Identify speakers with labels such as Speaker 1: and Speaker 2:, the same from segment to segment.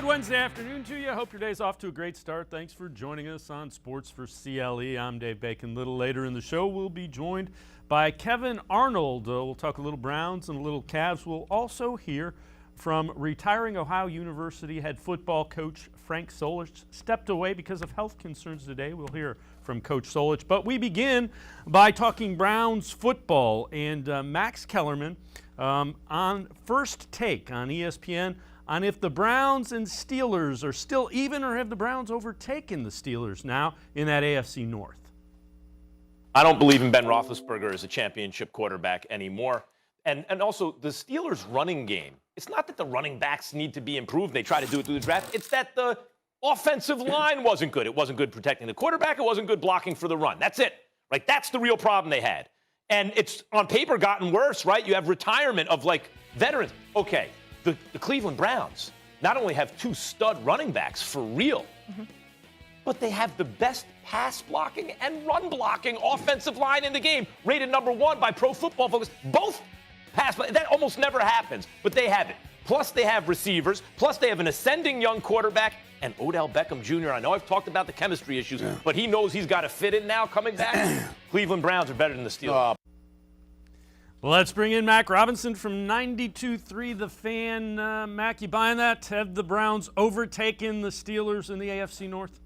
Speaker 1: Good Wednesday afternoon to you. Hope your day's off to a great start. Thanks for joining us on Sports4CLE. I'm Dave Bacon. A little later in the show, we'll be joined by Kevan Arnold. We'll talk a little Browns and a little Cavs. We'll also hear from retiring Ohio University head football coach Frank Solich. Stepped away because of health concerns today. We'll hear from Coach Solich. But we begin by talking Browns football. And Max Kellerman on First Take on ESPN on if the Browns and Steelers are still even or have the Browns overtaken the Steelers now in that AFC North.
Speaker 2: I don't believe in Ben Roethlisberger as a championship quarterback anymore. And also, the Steelers' running game, it's not that the running backs need to be improved. They try to do it through the draft. It's that the offensive line wasn't good. It wasn't good protecting the quarterback. It wasn't good blocking for the run. That's it. Right? That's the real problem they had. And it's, on paper, gotten worse, right? You have retirement of, veterans. Okay. The Cleveland Browns not only have two stud running backs for real, but they have the best pass blocking and run blocking offensive line in the game, rated number 1 by Pro Football Focus. Both pass, that almost never happens, but they have it. Plus they have receivers, plus they have an ascending young quarterback, and Odell Beckham Jr. I know I've talked about the chemistry issues, but he knows he's got to fit in now coming back. Cleveland Browns are better than the Steelers.
Speaker 1: Let's bring in Mac Robinson from 92.3 The Fan. Mac, you buying that? Have the Browns overtaken the Steelers in the AFC North?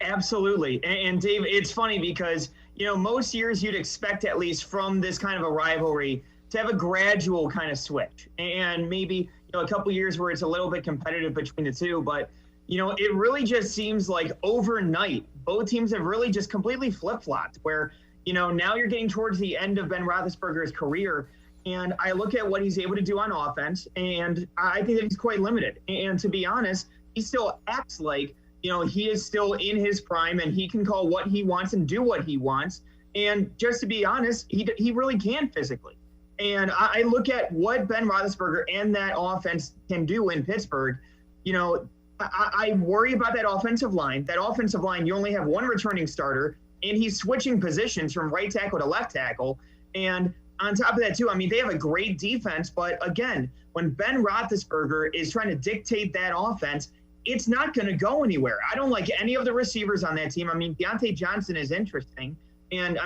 Speaker 3: Absolutely. And Dave, it's funny because, most years you'd expect, at least from this kind of a rivalry, to have a gradual kind of switch. And maybe, a couple years where it's a little bit competitive between the two. But, it really just seems like overnight, both teams have really just completely flip-flopped where, now you're getting towards the end of Ben Roethlisberger's career, and I look at what he's able to do on offense, and I think that he's quite limited. And to be honest, he still acts like, he is still in his prime, and he can call what he wants and do what he wants. And just to be honest, he really can physically. And I look at what Ben Roethlisberger and that offense can do in Pittsburgh. I worry about that offensive line. That offensive line, you only have one returning starter, and he's switching positions from right tackle to left tackle. And on top of that, too, they have a great defense. But, again, when Ben Roethlisberger is trying to dictate that offense, it's not going to go anywhere. I don't like any of the receivers on that team. Deontay Johnson is interesting. And,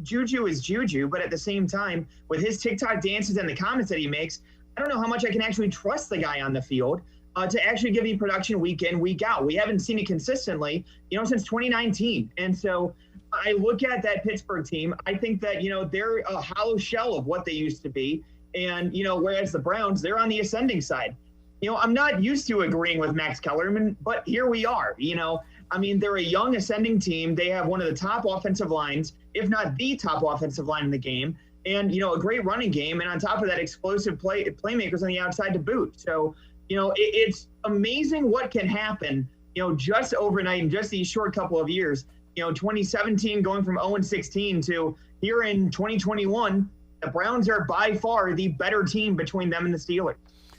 Speaker 3: Juju is Juju. But at the same time, with his TikTok dances and the comments that he makes, I don't know how much I can actually trust the guy on the field to actually give me production week in, week out. We haven't seen it consistently, since 2019. And so I look at that Pittsburgh team. I think that, they're a hollow shell of what they used to be. And, whereas the Browns, they're on the ascending side. I'm not used to agreeing with Max Kellerman, but here we are. They're a young ascending team. They have one of the top offensive lines, if not the top offensive line in the game. And, a great running game. And on top of that, explosive playmakers on the outside to boot. So, it's amazing what can happen, just overnight in just these short couple of years. 2017 going from 0-16 to here in 2021, the Browns are by far the better team between them and the Steelers.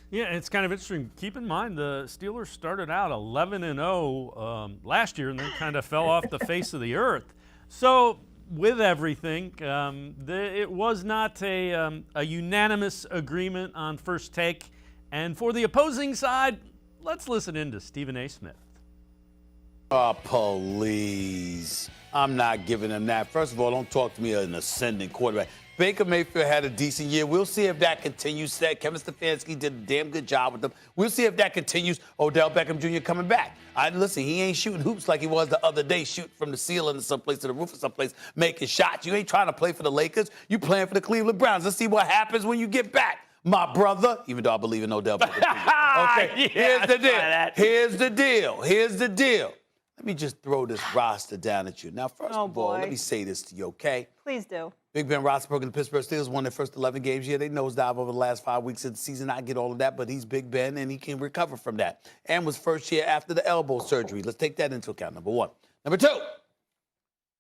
Speaker 1: Yeah, it's kind of interesting. Keep in mind the Steelers started out 11-0 last year and then kind of fell off the face of the earth. So with everything, it was not a unanimous agreement on First Take. And for the opposing side, let's listen in to Stephen A. Smith.
Speaker 4: Oh, please. I'm not giving him that. First of all, don't talk to me as an ascending quarterback. Baker Mayfield had a decent year. We'll see if that continues. Kevin Stefanski did a damn good job with them. We'll see if that continues. Odell Beckham Jr. coming back. Listen, he ain't shooting hoops like he was the other day, shooting from the ceiling to someplace to the roof or someplace, making shots. You ain't trying to play for the Lakers. You playing for the Cleveland Browns. Let's see what happens when you get back, my brother. Even though I believe in Odell Beckham Jr. Okay, here's the deal. Here's the deal. Let me just throw this roster down at you. Now, first of all, let me say this to you, okay?
Speaker 5: Please do.
Speaker 4: Big Ben Roethlisberger and the Pittsburgh Steelers won their first 11 games. Yeah, they nosedive over the last 5 weeks of the season. I get all of that, but he's Big Ben, and he can recover from that. And was first year after the elbow surgery. Let's take that into account, number one. Number two,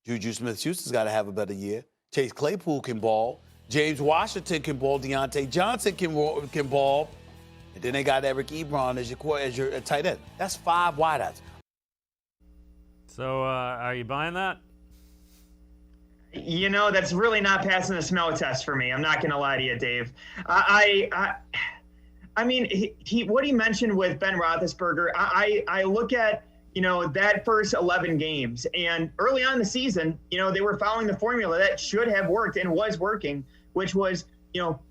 Speaker 4: Juju Smith-Schuster's got to have a better year. Chase Claypool can ball. James Washington can ball. Deontay Johnson can ball. And then they got Eric Ebron as your tight end. That's 5 wideouts.
Speaker 1: So are you buying that?
Speaker 3: That's really not passing the smell test for me. I'm not going to lie to you, Dave. I I mean, what he mentioned with Ben Roethlisberger, I look at, that first 11 games, and early on in the season, they were following the formula that should have worked and was working, which was,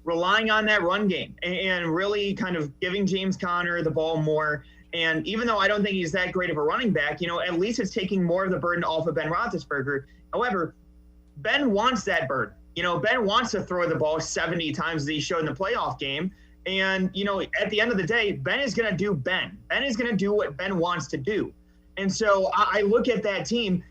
Speaker 3: relying on that run game and really kind of giving James Conner the ball more. And even though I don't think he's that great of a running back, at least it's taking more of the burden off of Ben Roethlisberger. However, Ben wants that burden. Ben wants to throw the ball 70 times as he showed in the playoff game. And, at the end of the day, Ben is going to do Ben. Ben is going to do what Ben wants to do. And so I look at that team.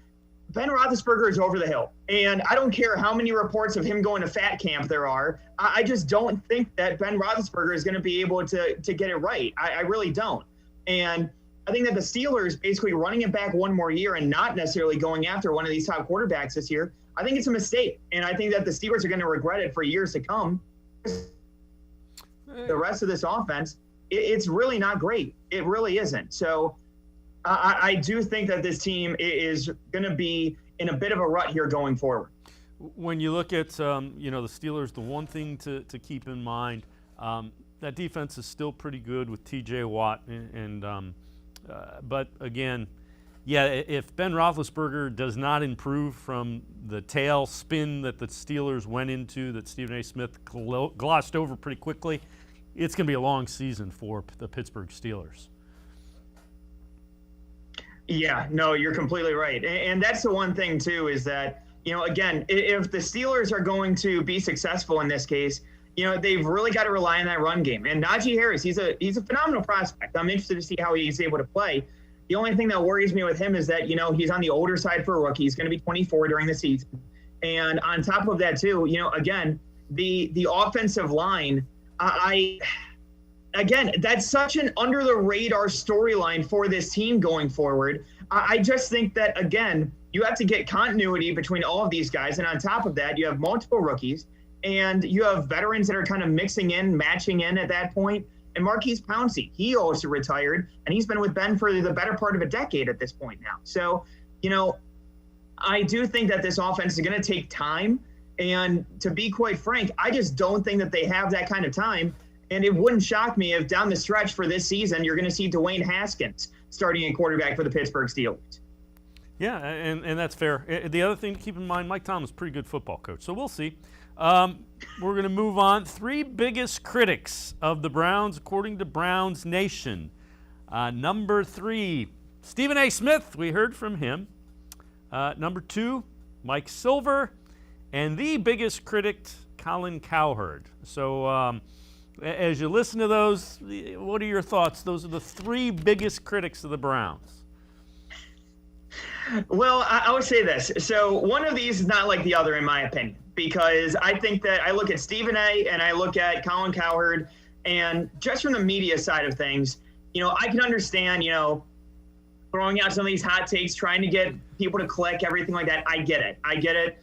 Speaker 3: Ben Roethlisberger is over the hill. And I don't care how many reports of him going to fat camp there are. I just don't think that Ben Roethlisberger is going to be able to get it right. I really don't. And I think that the Steelers basically running it back one more year and not necessarily going after one of these top quarterbacks this year, I think it's a mistake. And I think that the Steelers are going to regret it for years to come. The rest of this offense, it's really not great. It really isn't. So I do think that this team is going to be in a bit of a rut here going forward.
Speaker 1: When you look at, the Steelers, the one thing to keep in mind, that defense is still pretty good with T.J. Watt, but again, if Ben Roethlisberger does not improve from the tail spin that the Steelers went into, that Stephen A. Smith glossed over pretty quickly, it's going to be a long season for the Pittsburgh Steelers.
Speaker 3: Yeah, no, you're completely right. And that's the one thing, too, is that, again, if the Steelers are going to be successful in this case, they've really got to rely on that run game. And Najee Harris, he's a phenomenal prospect. I'm interested to see how he's able to play. The only thing that worries me with him is that, he's on the older side for a rookie. He's going to be 24 during the season. And on top of that, too, again, the offensive line, again, that's such an under-the-radar storyline for this team going forward. I just think that, again, you have to get continuity between all of these guys. And on top of that, you have multiple rookies. And you have veterans that are kind of mixing in, matching in at that point. And Marquise Pouncey, he also retired, and he's been with Ben for the better part of a decade at this point now. So, I do think that this offense is going to take time. And to be quite frank, I just don't think that they have that kind of time. And it wouldn't shock me if down the stretch for this season, you're going to see Dwayne Haskins starting a quarterback for the Pittsburgh Steelers.
Speaker 1: Yeah, and that's fair. The other thing to keep in mind, Mike Tomlin is a pretty good football coach, so we'll see. We're going to move on. 3 biggest critics of the Browns, according to Browns Nation. Number 3, Stephen A. Smith. We heard from him. Number 2, Mike Silver. And the biggest critic, Colin Cowherd. So as you listen to those, what are your thoughts? Those are the 3 biggest critics of the Browns.
Speaker 3: Well, I would say this. So one of these is not like the other, in my opinion, because I think that I look at Stephen A. and I look at Colin Cowherd, and just from the media side of things, I can understand, throwing out some of these hot takes, trying to get people to click, everything like that. I get it.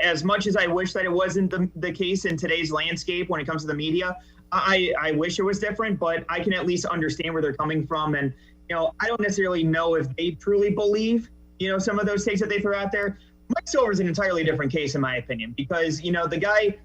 Speaker 3: As much as I wish that it wasn't the case in today's landscape when it comes to the media, I wish it was different, but I can at least understand where they're coming from. And, I don't necessarily know if they truly believe some of those takes that they throw out there. Mike Silver is an entirely different case, in my opinion, because, the guy,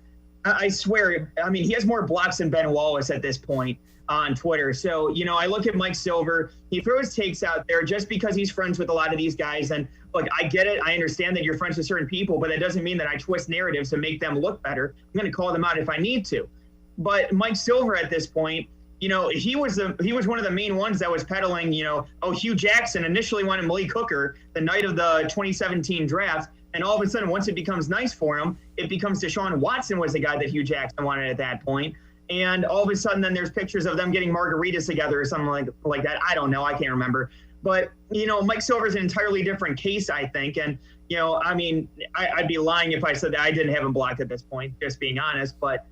Speaker 3: I swear, he has more blocks than Ben Wallace at this point on Twitter. So, I look at Mike Silver, he throws takes out there just because he's friends with a lot of these guys. And look, I get it. I understand that you're friends with certain people, but that doesn't mean that I twist narratives to make them look better. I'm going to call them out if I need to. But Mike Silver at this point, he was one of the main ones that was peddling, Hugh Jackson initially wanted Malik Hooker the night of the 2017 draft. And all of a sudden, once it becomes nice for him, it becomes Deshaun Watson was the guy that Hugh Jackson wanted at that point. And all of a sudden, then there's pictures of them getting margaritas together or something like that. I don't know. I can't remember. But, Mike Silver's an entirely different case, I think. And, I'd be lying if I said that I didn't have him blocked at this point, just being honest. But,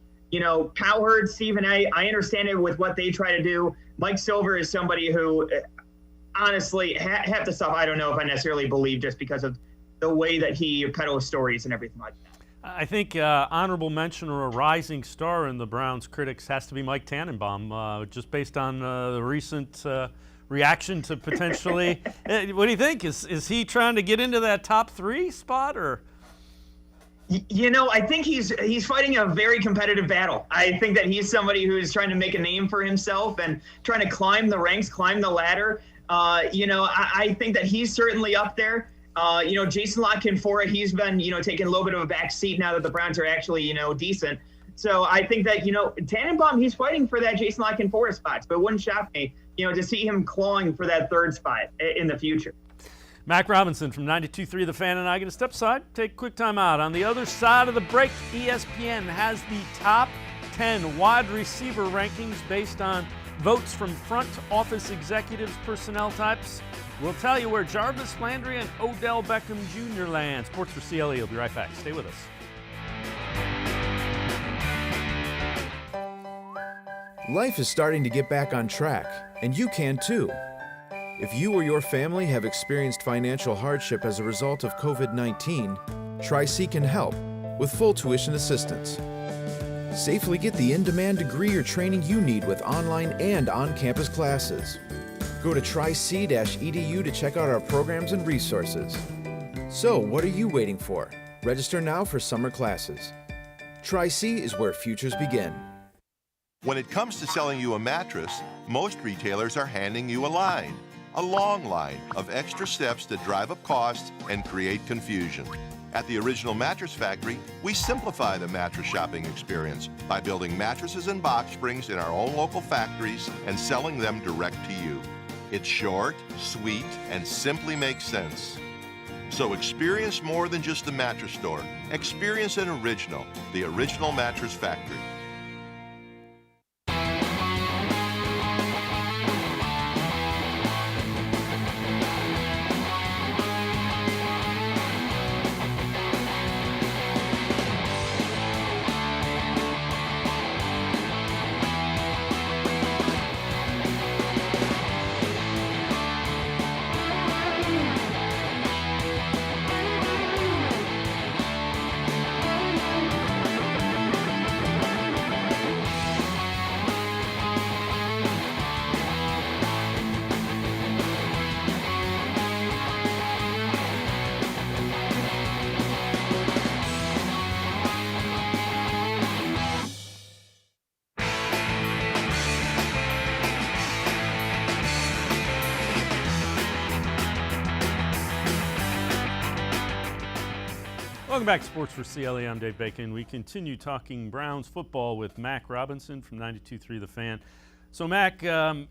Speaker 3: Cowherd, Stephen A., I understand it with what they try to do. Mike Silver is somebody who, honestly, half the stuff I don't know if I necessarily believe just because of the way that he peddles stories and everything like that.
Speaker 1: I think honorable mention or a rising star in the Browns critics has to be Mike Tannenbaum, just based on the recent reaction to potentially. What do you think? Is he trying to get into that top 3 spot or?
Speaker 3: I think he's fighting a very competitive battle. I think that he's somebody who's trying to make a name for himself and trying to climb the ranks, climb the ladder. I think that he's certainly up there. Jason La-Canfora, he's been, taking a little bit of a back seat now that the Browns are actually, decent. So I think that, Tannenbaum, he's fighting for that Jason La-Canfora spot. So it wouldn't shock me, to see him clawing for that third spot in the future.
Speaker 1: Mac Robinson from 92.3 The Fan and I going to step aside, take a quick time out. On the other side of the break, ESPN has the top 10 wide receiver rankings based on votes from front office executives, personnel types. We'll tell you where Jarvis Landry and Odell Beckham Jr. land. Sports4CLE will be right back. Stay with us.
Speaker 5: Life is starting to get back on track, and you can too. If you or your family have experienced financial hardship as a result of COVID-19, Tri-C can help with full tuition assistance. Safely get the in-demand degree or training you need with online and on-campus classes. Go to tric-edu to check out our programs and resources. So, what are you waiting for? Register now for summer classes. Tri-C is where futures begin.
Speaker 6: When it comes to selling you a mattress, most retailers are handing you a line. A long line of extra steps that drive up costs and create confusion. At the Original Mattress Factory, we simplify the mattress shopping experience by building mattresses and box springs in our own local factories and selling them direct to you. It's short, sweet, and simply makes sense. So experience more than just a mattress store. Experience an original, the Original Mattress Factory.
Speaker 1: Welcome back to Sports4CLE. I'm Dave Bacon. We continue talking Browns football with Mac Robinson from 92.3 The Fan. So, Mac,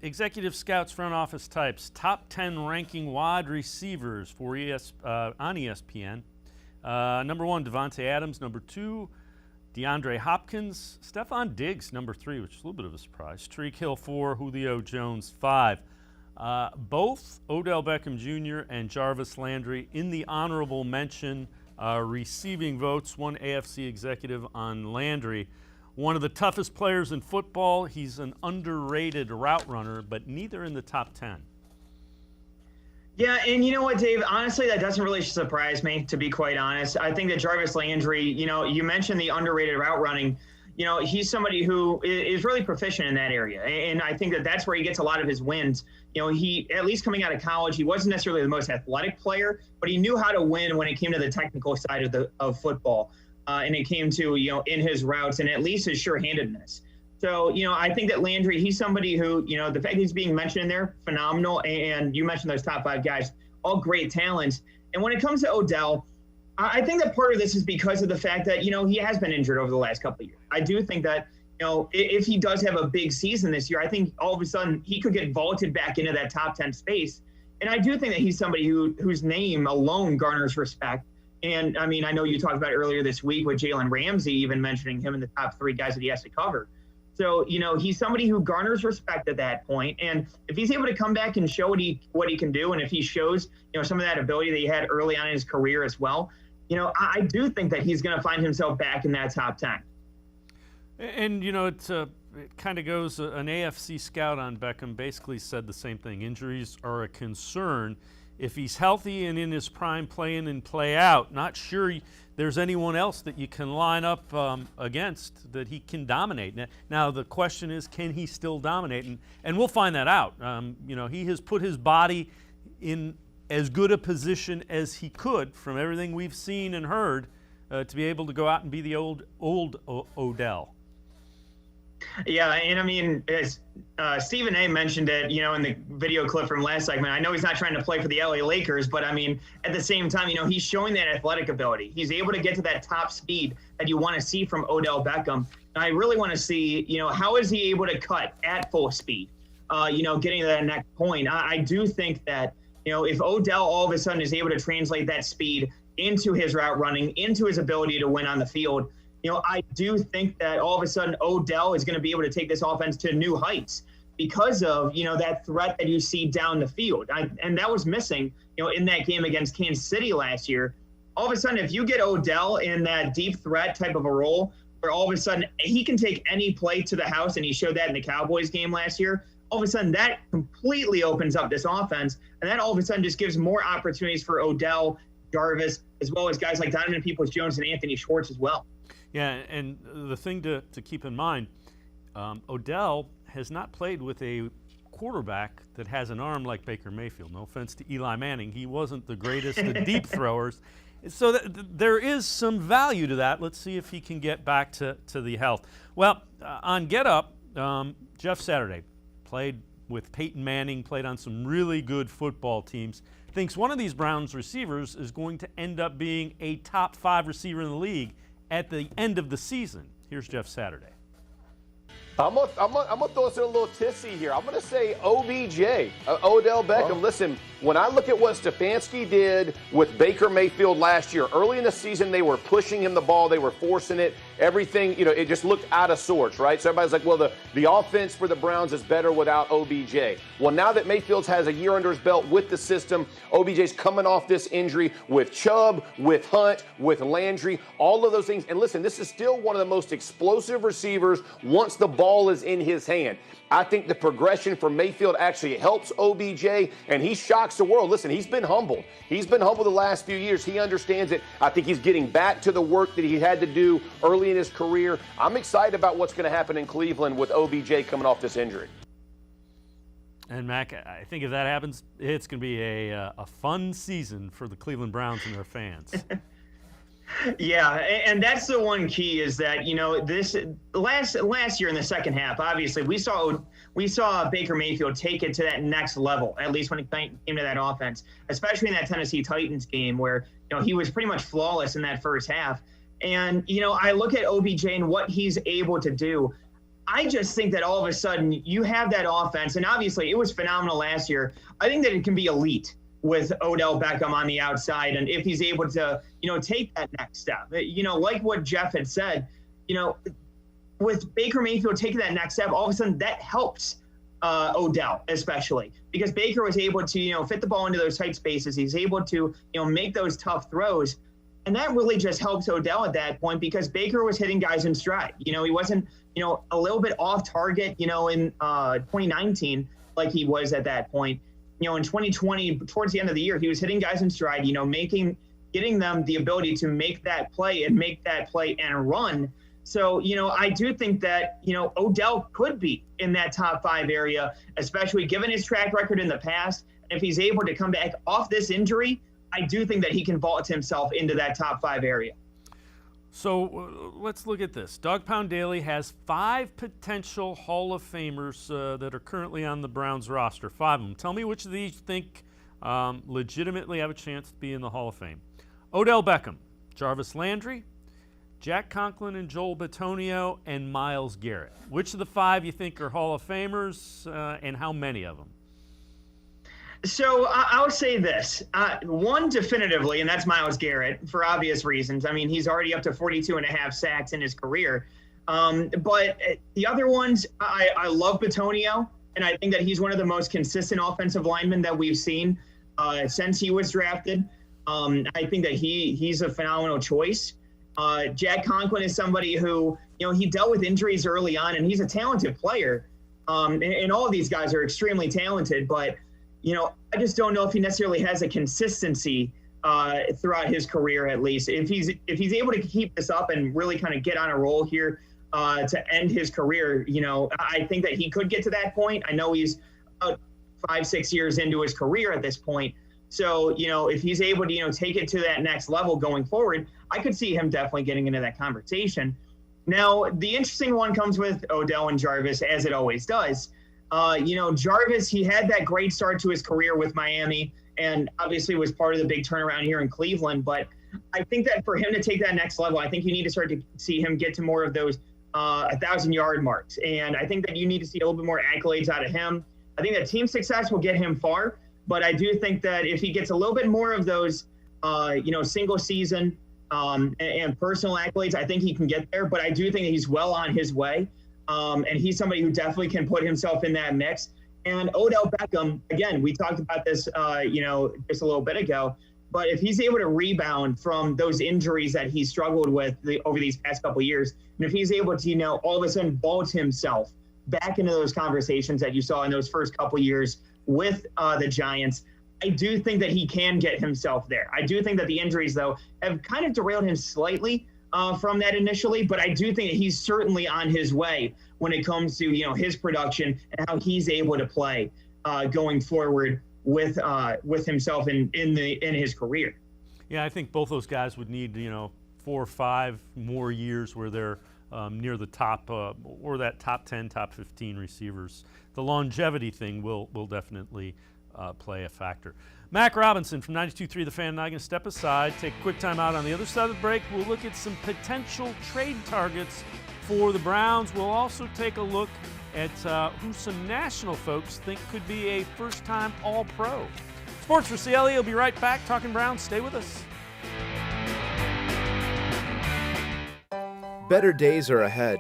Speaker 1: executive scouts, front office types, top 10 ranking wide receivers for on ESPN. Number 1, Devontae Adams. Number 2, DeAndre Hopkins. Stephon Diggs, number 3, which is a little bit of a surprise. Tyreek Hill, 4. Julio Jones, 5. Both Odell Beckham Jr. and Jarvis Landry in the honorable mention receiving votes. One AFC executive on Landry. One of the toughest players in football. He's an underrated route runner, but neither in the top 10.
Speaker 3: Yeah, and you know what, Dave? Honestly, that doesn't really surprise me, to be quite honest. I think that Jarvis Landry, you mentioned the underrated route running. He's somebody who is really proficient in that area. And I think that that's where he gets a lot of his wins. He, at least coming out of college, he wasn't necessarily the most athletic player, but he knew how to win when it came to the technical side of football. And it came to, in his routes and at least his sure-handedness. So, I think that Landry, he's somebody who, the fact he's being mentioned in there, phenomenal. And you mentioned those top 5 guys, all great talents. And when it comes to Odell, I think that part of this is because of the fact that, he has been injured over the last couple of years. I do think that, if he does have a big season this year, I think all of a sudden he could get vaulted back into that top 10 space. And I do think that he's somebody whose name alone garners respect. And, I mean, I know you talked about earlier this week with Jalen Ramsey even mentioning him in the top 3 guys that he has to cover. So, he's somebody who garners respect at that point. And if he's able to come back and show what he can do, and if he shows, some of that ability that he had early on in his career as well, I do think that he's going to find himself back in that top 10.
Speaker 1: And, it kind of goes, an AFC scout on Beckham basically said the same thing. Injuries are a concern. If he's healthy and in his prime, play in and play out, not sure there's anyone else that you can line up against that he can dominate. Now, the question is, can he still dominate? And we'll find that out. He has put his body in as good a position as he could from everything we've seen and heard. to be able to go out and be the old Odell.
Speaker 3: Yeah, and I mean, as Stephen A. mentioned it, in the video clip from last segment, I know he's not trying to play for the LA Lakers, but I mean, at the same time, he's showing that athletic ability. He's able to get to that top speed that you want to see from Odell Beckham. And I really want to see, how is he able to cut at full speed, getting to that next point. I do think that, if Odell all of a sudden is able to translate that speed into his route running, into his ability to win on the field, I do think that all of a sudden Odell is going to be able to take this offense to new heights because of, that threat that you see down the field. And that was missing, in that game against Kansas City last year. All of a sudden, if you get Odell in that deep threat type of a role, where all of a sudden he can take any play to the house, and he showed that in the Cowboys game last year, all of a sudden that completely opens up this offense. And that all of a sudden just gives more opportunities for Odell, Jarvis, as well as guys like Donovan Peoples-Jones and Anthony Schwartz as well.
Speaker 1: Yeah, and the thing to keep in mind, Odell has not played with a quarterback that has an arm like Baker Mayfield. No offense to Eli Manning. He wasn't the greatest of deep throwers. So there is some value to that. Let's see if he can get back to the health. Well, on Get Up, Jeff Saturday played with Peyton Manning, played on some really good football teams, thinks one of these Browns receivers is going to end up being a top 5 receiver in the league at the end of the season. Here's Jeff Saturday.
Speaker 7: I'm gonna throw us in a little tissy here. I'm gonna say OBJ, Odell Beckham. Oh. Listen, when I look at what Stefanski did with Baker Mayfield last year, early in the season they were pushing him the ball, they were forcing it, everything, it just looked out of sorts, right? So everybody's like, well, the offense for the Browns is better without OBJ. Well, now that Mayfield has a year under his belt with the system, OBJ's coming off this injury with Chubb, with Hunt, with Landry, all of those things. And listen, this is still one of the most explosive receivers once the ball is in his hand. I think the progression for Mayfield actually helps OBJ, and he shocks the world. Listen, he's been humbled. He's been humbled the last few years. He understands it. I think he's getting back to the work that he had to do early in his career. I'm excited about what's going to happen in Cleveland with OBJ coming off this injury.
Speaker 1: And, Mac, I think if that happens, it's going to be a fun season for the Cleveland Browns and their fans.
Speaker 3: Yeah, and that's the one key is that, this last year in the second half, obviously we saw Baker Mayfield take it to that next level, at least when it came to that offense, especially in that Tennessee Titans game where, he was pretty much flawless in that first half. And, I look at OBJ and what he's able to do. I just think that all of a sudden you have that offense, and obviously it was phenomenal last year. I think that it can be elite with Odell Beckham on the outside, and if he's able to, take that next step, like what Jeff had said, with Baker Mayfield taking that next step, all of a sudden that helps Odell, especially because Baker was able to, fit the ball into those tight spaces. He's able to, make those tough throws, and that really just helps Odell at that point because Baker was hitting guys in stride. He wasn't, a little bit off target, in 2019 like he was at that point. In 2020, towards the end of the year, he was hitting guys in stride, getting them the ability to make that play and run. So, I do think that, Odell could be in that top 5 area, especially given his track record in the past. And if he's able to come back off this injury, I do think that he can vault himself into that top 5 area.
Speaker 1: So let's look at this. Dog Pound Daily has 5 potential Hall of Famers that are currently on the Browns roster. 5 of them. Tell me which of these you think legitimately have a chance to be in the Hall of Fame. Odell Beckham, Jarvis Landry, Jack Conklin and Joel Bitonio, and Myles Garrett. Which of the 5 you think are Hall of Famers and how many of them?
Speaker 3: So I'll say this. One definitively, and that's Myles Garrett for obvious reasons. I mean, he's already up to 42.5 sacks in his career. But the other ones, I love Bitonio, and I think that he's one of the most consistent offensive linemen that we've seen since he was drafted. I think that he's a phenomenal choice. Jack Conklin is somebody who, he dealt with injuries early on, and he's a talented player. And all of these guys are extremely talented, but I just don't know if he necessarily has a consistency throughout his career, at least. If he's able to keep this up and really kind of get on a roll here to end his career, I think that he could get to that point. I know he's about 5-6 years into his career at this point, So, if he's able to, take it to that next level going forward, I could see him definitely getting into that conversation. Now, the interesting one comes with Odell and Jarvis, as it always does. Jarvis, he had that great start to his career with Miami and obviously was part of the big turnaround here in Cleveland. But I think that for him to take that next level, I think you need to start to see him get to more of those 1,000-yard marks. And I think that you need to see a little bit more accolades out of him. I think that team success will get him far. But I do think that if he gets a little bit more of those, single season and personal accolades, I think he can get there. But I do think that he's well on his way. And he's somebody who definitely can put himself in that mix. And Odell Beckham, again, we talked about this, just a little bit ago. But if he's able to rebound from those injuries that he struggled with over these past couple of years, and if he's able to, all of a sudden vault himself back into those conversations that you saw in those first couple of years with the Giants, I do think that he can get himself there. I do think that the injuries, though, have kind of derailed him slightly from that initially, but I do think that he's certainly on his way when it comes to, his production and how he's able to play going forward with himself in his career.
Speaker 1: Yeah, I think both those guys would need 4 or 5 more years where they're near the top or that top 10, top 15 receivers. The longevity thing will definitely play a factor. Mac Robinson from 92.3 The Fan and I going to step aside, take a quick time out. On the other side of the break, we'll look at some potential trade targets for the Browns. We'll also take a look at who some national folks think could be a first-time All-Pro. Sports4CLE will be right back talking Browns. Stay with us.
Speaker 5: Better days are ahead.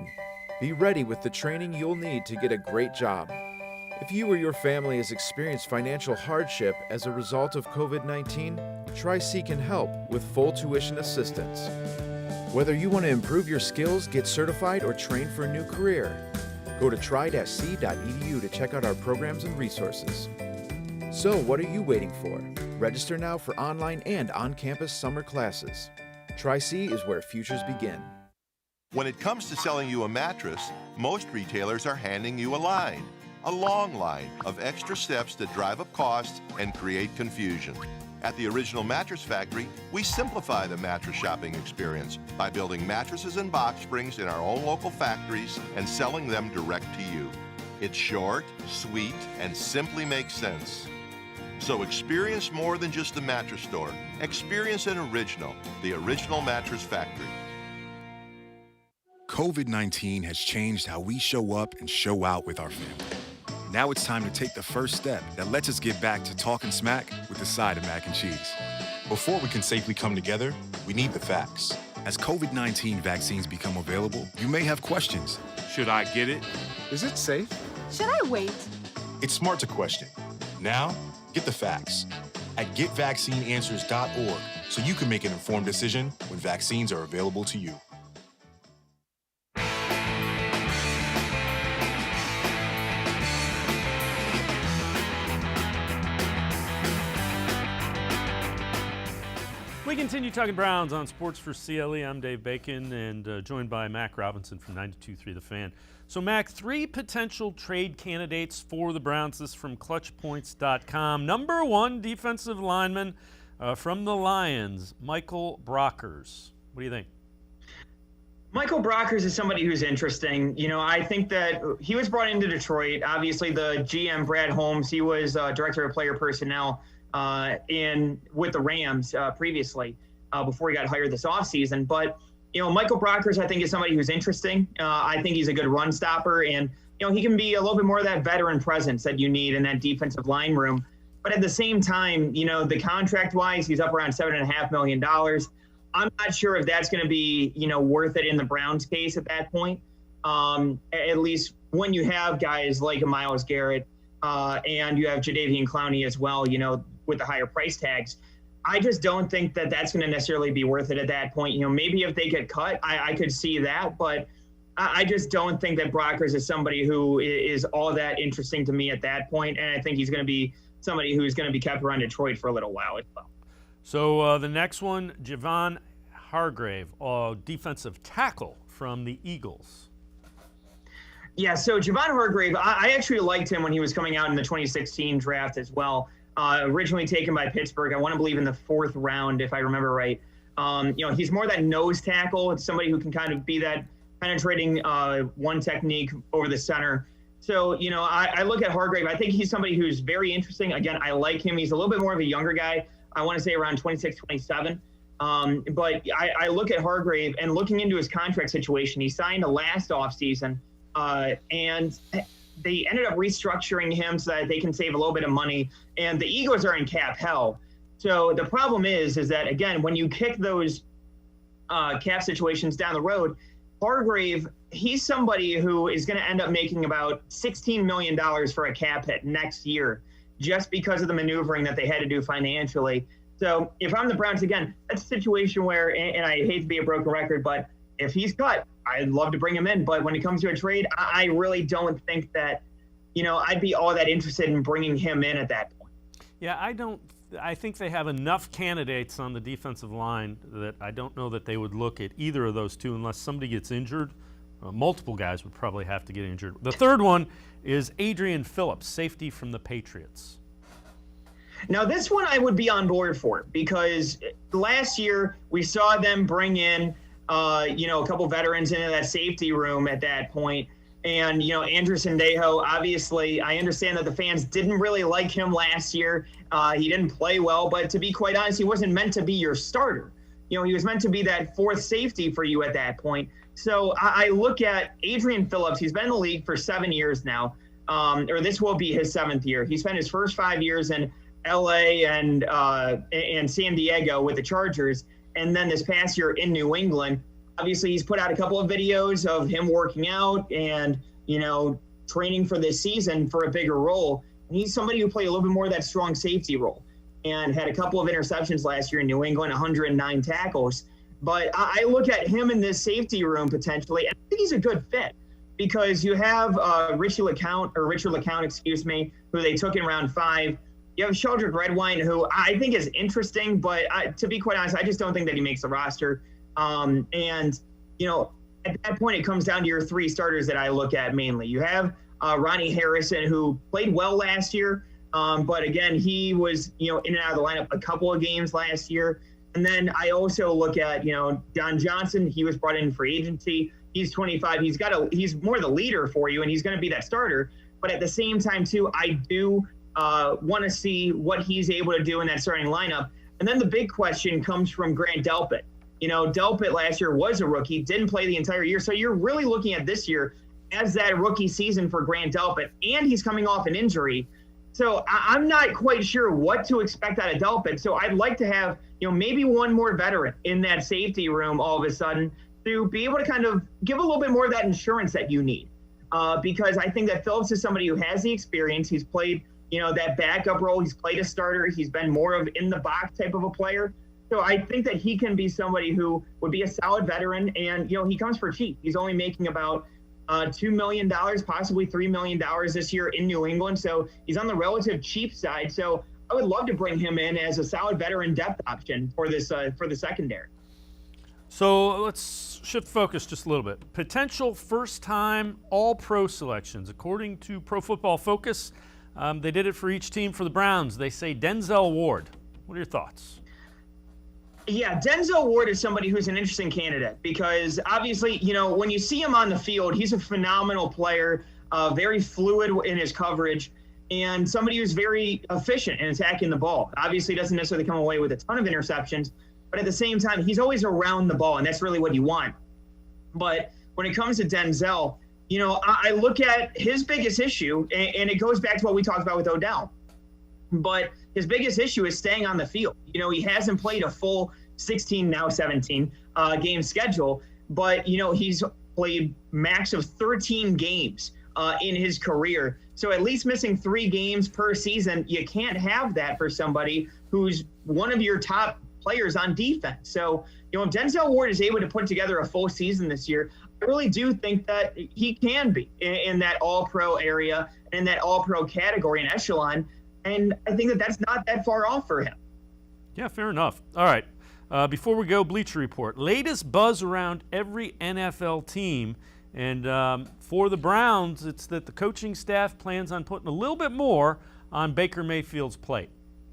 Speaker 5: Be ready with the training you'll need to get a great job. If you or your family has experienced financial hardship as a result of COVID-19, Tri-C can help with full tuition assistance. Whether you want to improve your skills, get certified, or train for a new career, go to tri-c.edu to check out our programs and resources. So what are you waiting for? Register now for online and on-campus summer classes. Tri-C is where futures begin.
Speaker 6: When it comes to selling you a mattress, most retailers are handing you a line. A long line of extra steps that drive up costs and create confusion. At the Original Mattress Factory, we simplify the mattress shopping experience by building mattresses and box springs in our own local factories and selling them direct to you. It's short, sweet, and simply makes sense. So experience more than just a mattress store. Experience an original, the Original Mattress Factory.
Speaker 8: COVID-19 has changed how we show up and show out with our family. Now it's time to take the first step that lets us get back to talking smack with a side of mac and cheese. Before we can safely come together, we need the facts. As COVID-19 vaccines become available, you may have questions. Should I get it? Is it safe?
Speaker 9: Should I wait?
Speaker 8: It's smart to question. Now, get the facts at getvaccineanswers.org so you can make an informed decision when vaccines are available to you.
Speaker 1: We continue talking Browns on Sports4CLE. I'm Dave Bacon and joined by Mac Robinson from 92.3 The Fan. So, Mac, 3 potential trade candidates for the Browns. This is from ClutchPoints.com. Number 1, defensive lineman from the Lions, Michael Brockers. What do you think?
Speaker 3: Michael Brockers is somebody who's interesting. I think that he was brought into Detroit. Obviously, the GM, Brad Holmes, he was director of player personnel with the Rams previously before he got hired this offseason. But, Michael Brockers, I think, is somebody who's interesting. I think he's a good run stopper, and, he can be a little bit more of that veteran presence that you need in that defensive line room. But at the same time, the contract-wise, he's up around $7.5 million. I'm not sure if that's going to be, worth it in the Browns' case at that point. At least when you have guys like Myles Garrett and you have Jadeveon Clowney as well, with the higher price tags. I just don't think that that's going to necessarily be worth it at that point. Maybe if they get cut, I could see that, but I just don't think that Brockers is somebody who is all that interesting to me at that point, and I think he's going to be somebody who's going to be kept around Detroit for a little while as well.
Speaker 1: So the next one, Javon Hargrave, defensive tackle from the Eagles.
Speaker 3: Yeah, so Javon Hargrave, I actually liked him when he was coming out in the 2016 draft as well. originally taken by Pittsburgh. I want to believe in the 4th round, if I remember right. He's more that nose tackle. It's somebody who can kind of be that penetrating one technique over the center. So, I look at Hargrave. I think he's somebody who's very interesting. Again, I like him. He's a little bit more of a younger guy. I want to say around 26, 27. But I look at Hargrave and looking into his contract situation. He signed last offseason, and they ended up restructuring him so that they can save a little bit of money. And the Eagles are in cap hell. So the problem is that, again, when you kick those cap situations down the road, Hargrave, he's somebody who is going to end up making about $16 million for a cap hit next year just because of the maneuvering that they had to do financially. So if I'm the Browns, again, that's a situation where, and I hate to be a broken record, but if he's cut, I'd love to bring him in. But when it comes to a trade, I really don't think that, I'd be all that interested in bringing him in at that point.
Speaker 1: Yeah, I think they have enough candidates on the defensive line that I don't know that they would look at either of those two unless somebody gets injured. Multiple guys would probably have to get injured. The third one is Adrian Phillips, safety from the Patriots.
Speaker 3: Now, this one I would be on board for because last year we saw them bring in, a couple veterans into that safety room at that point. And, Andrew Sendejo, obviously, I understand that the fans didn't really like him last year. He didn't play well, but to be quite honest, he wasn't meant to be your starter. He was meant to be that 4th safety for you at that point. So I look at Adrian Phillips. He's been in the league for 7 years now, or this will be his 7th year. He spent his first 5 years in LA and San Diego with the Chargers, and then this past year in New England. Obviously, he's put out a couple of videos of him working out and, training for this season for a bigger role. And he's somebody who played a little bit more of that strong safety role and had a couple of interceptions last year in New England, 109 tackles. But I look at him in this safety room potentially, and I think he's a good fit because you have Richard LeCount, who they took in round 5. You have Sheldrick Redwine, who I think is interesting, but to be quite honest, I just don't think that he makes the roster. At that point, it comes down to your 3 starters that I look at mainly. You have Ronnie Harrison, who played well last year, but again, he was, in and out of the lineup a couple of games last year. And then I also look at, Don Johnson. He was brought in for agency. He's 25. He's more the leader for you, and he's going to be that starter. But at the same time, too, I do want to see what he's able to do in that starting lineup. And then the big question comes from Grant Delpit. Delpit last year was a rookie, didn't play the entire year. So you're really looking at this year as that rookie season for Grant Delpit, and he's coming off an injury. So I'm not quite sure what to expect out of Delpit. So I'd like to have, maybe one more veteran in that safety room all of a sudden to be able to kind of give a little bit more of that insurance that you need. Because I think that Phillips is somebody who has the experience. He's played, that backup role. He's played a starter. He's been more of in the box type of a player. So I think that he can be somebody who would be a solid veteran, and he comes for cheap. He's only making about $2 million, possibly $3 million this year in New England. So he's on the relative cheap side. So I would love to bring him in as a solid veteran depth option for this for the secondary.
Speaker 1: So let's shift focus just a little bit. Potential first-time All-Pro selections. According to Pro Football Focus, they did it for each team. For the Browns, they say Denzel Ward. What are your thoughts?
Speaker 3: Yeah, Denzel Ward is somebody who's an interesting candidate because obviously, when you see him on the field, he's a phenomenal player, very fluid in his coverage, and somebody who's very efficient in attacking the ball. Obviously, doesn't necessarily come away with a ton of interceptions, but at the same time, he's always around the ball, and that's really what you want. But when it comes to Denzel, I look at his biggest issue, and it goes back to what we talked about with Odell. But his biggest issue is staying on the field. He hasn't played a full 16, now 17 game schedule, but, he's played max of 13 games in his career. So at least missing 3 games per season, you can't have that for somebody who's one of your top players on defense. So, if Denzel Ward is able to put together a full season this year, I really do think that he can be in that all-pro area and in that all-pro category and echelon. And I think that that's not that far off for him.
Speaker 1: Yeah, fair enough. All right. Before we go, Bleacher Report. Latest buzz around every NFL team. And for the Browns, it's that the coaching staff plans on putting a little bit more on Baker Mayfield's plate.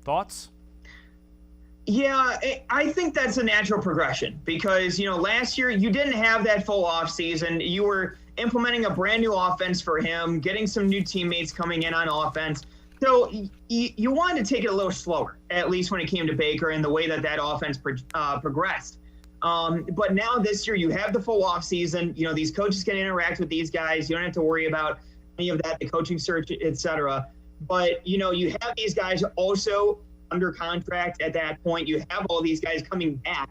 Speaker 1: Thoughts?
Speaker 3: Yeah, I think that's a natural progression because, last year you didn't have that full offseason. You were implementing a brand new offense for him, getting some new teammates coming in on offense. So you wanted to take it a little slower, at least when it came to Baker and the way that offense progressed. But now this year you have the full offseason. These coaches can interact with these guys. You don't have to worry about any of that, the coaching search, et cetera. But, you have these guys also under contract at that point. You have all these guys coming back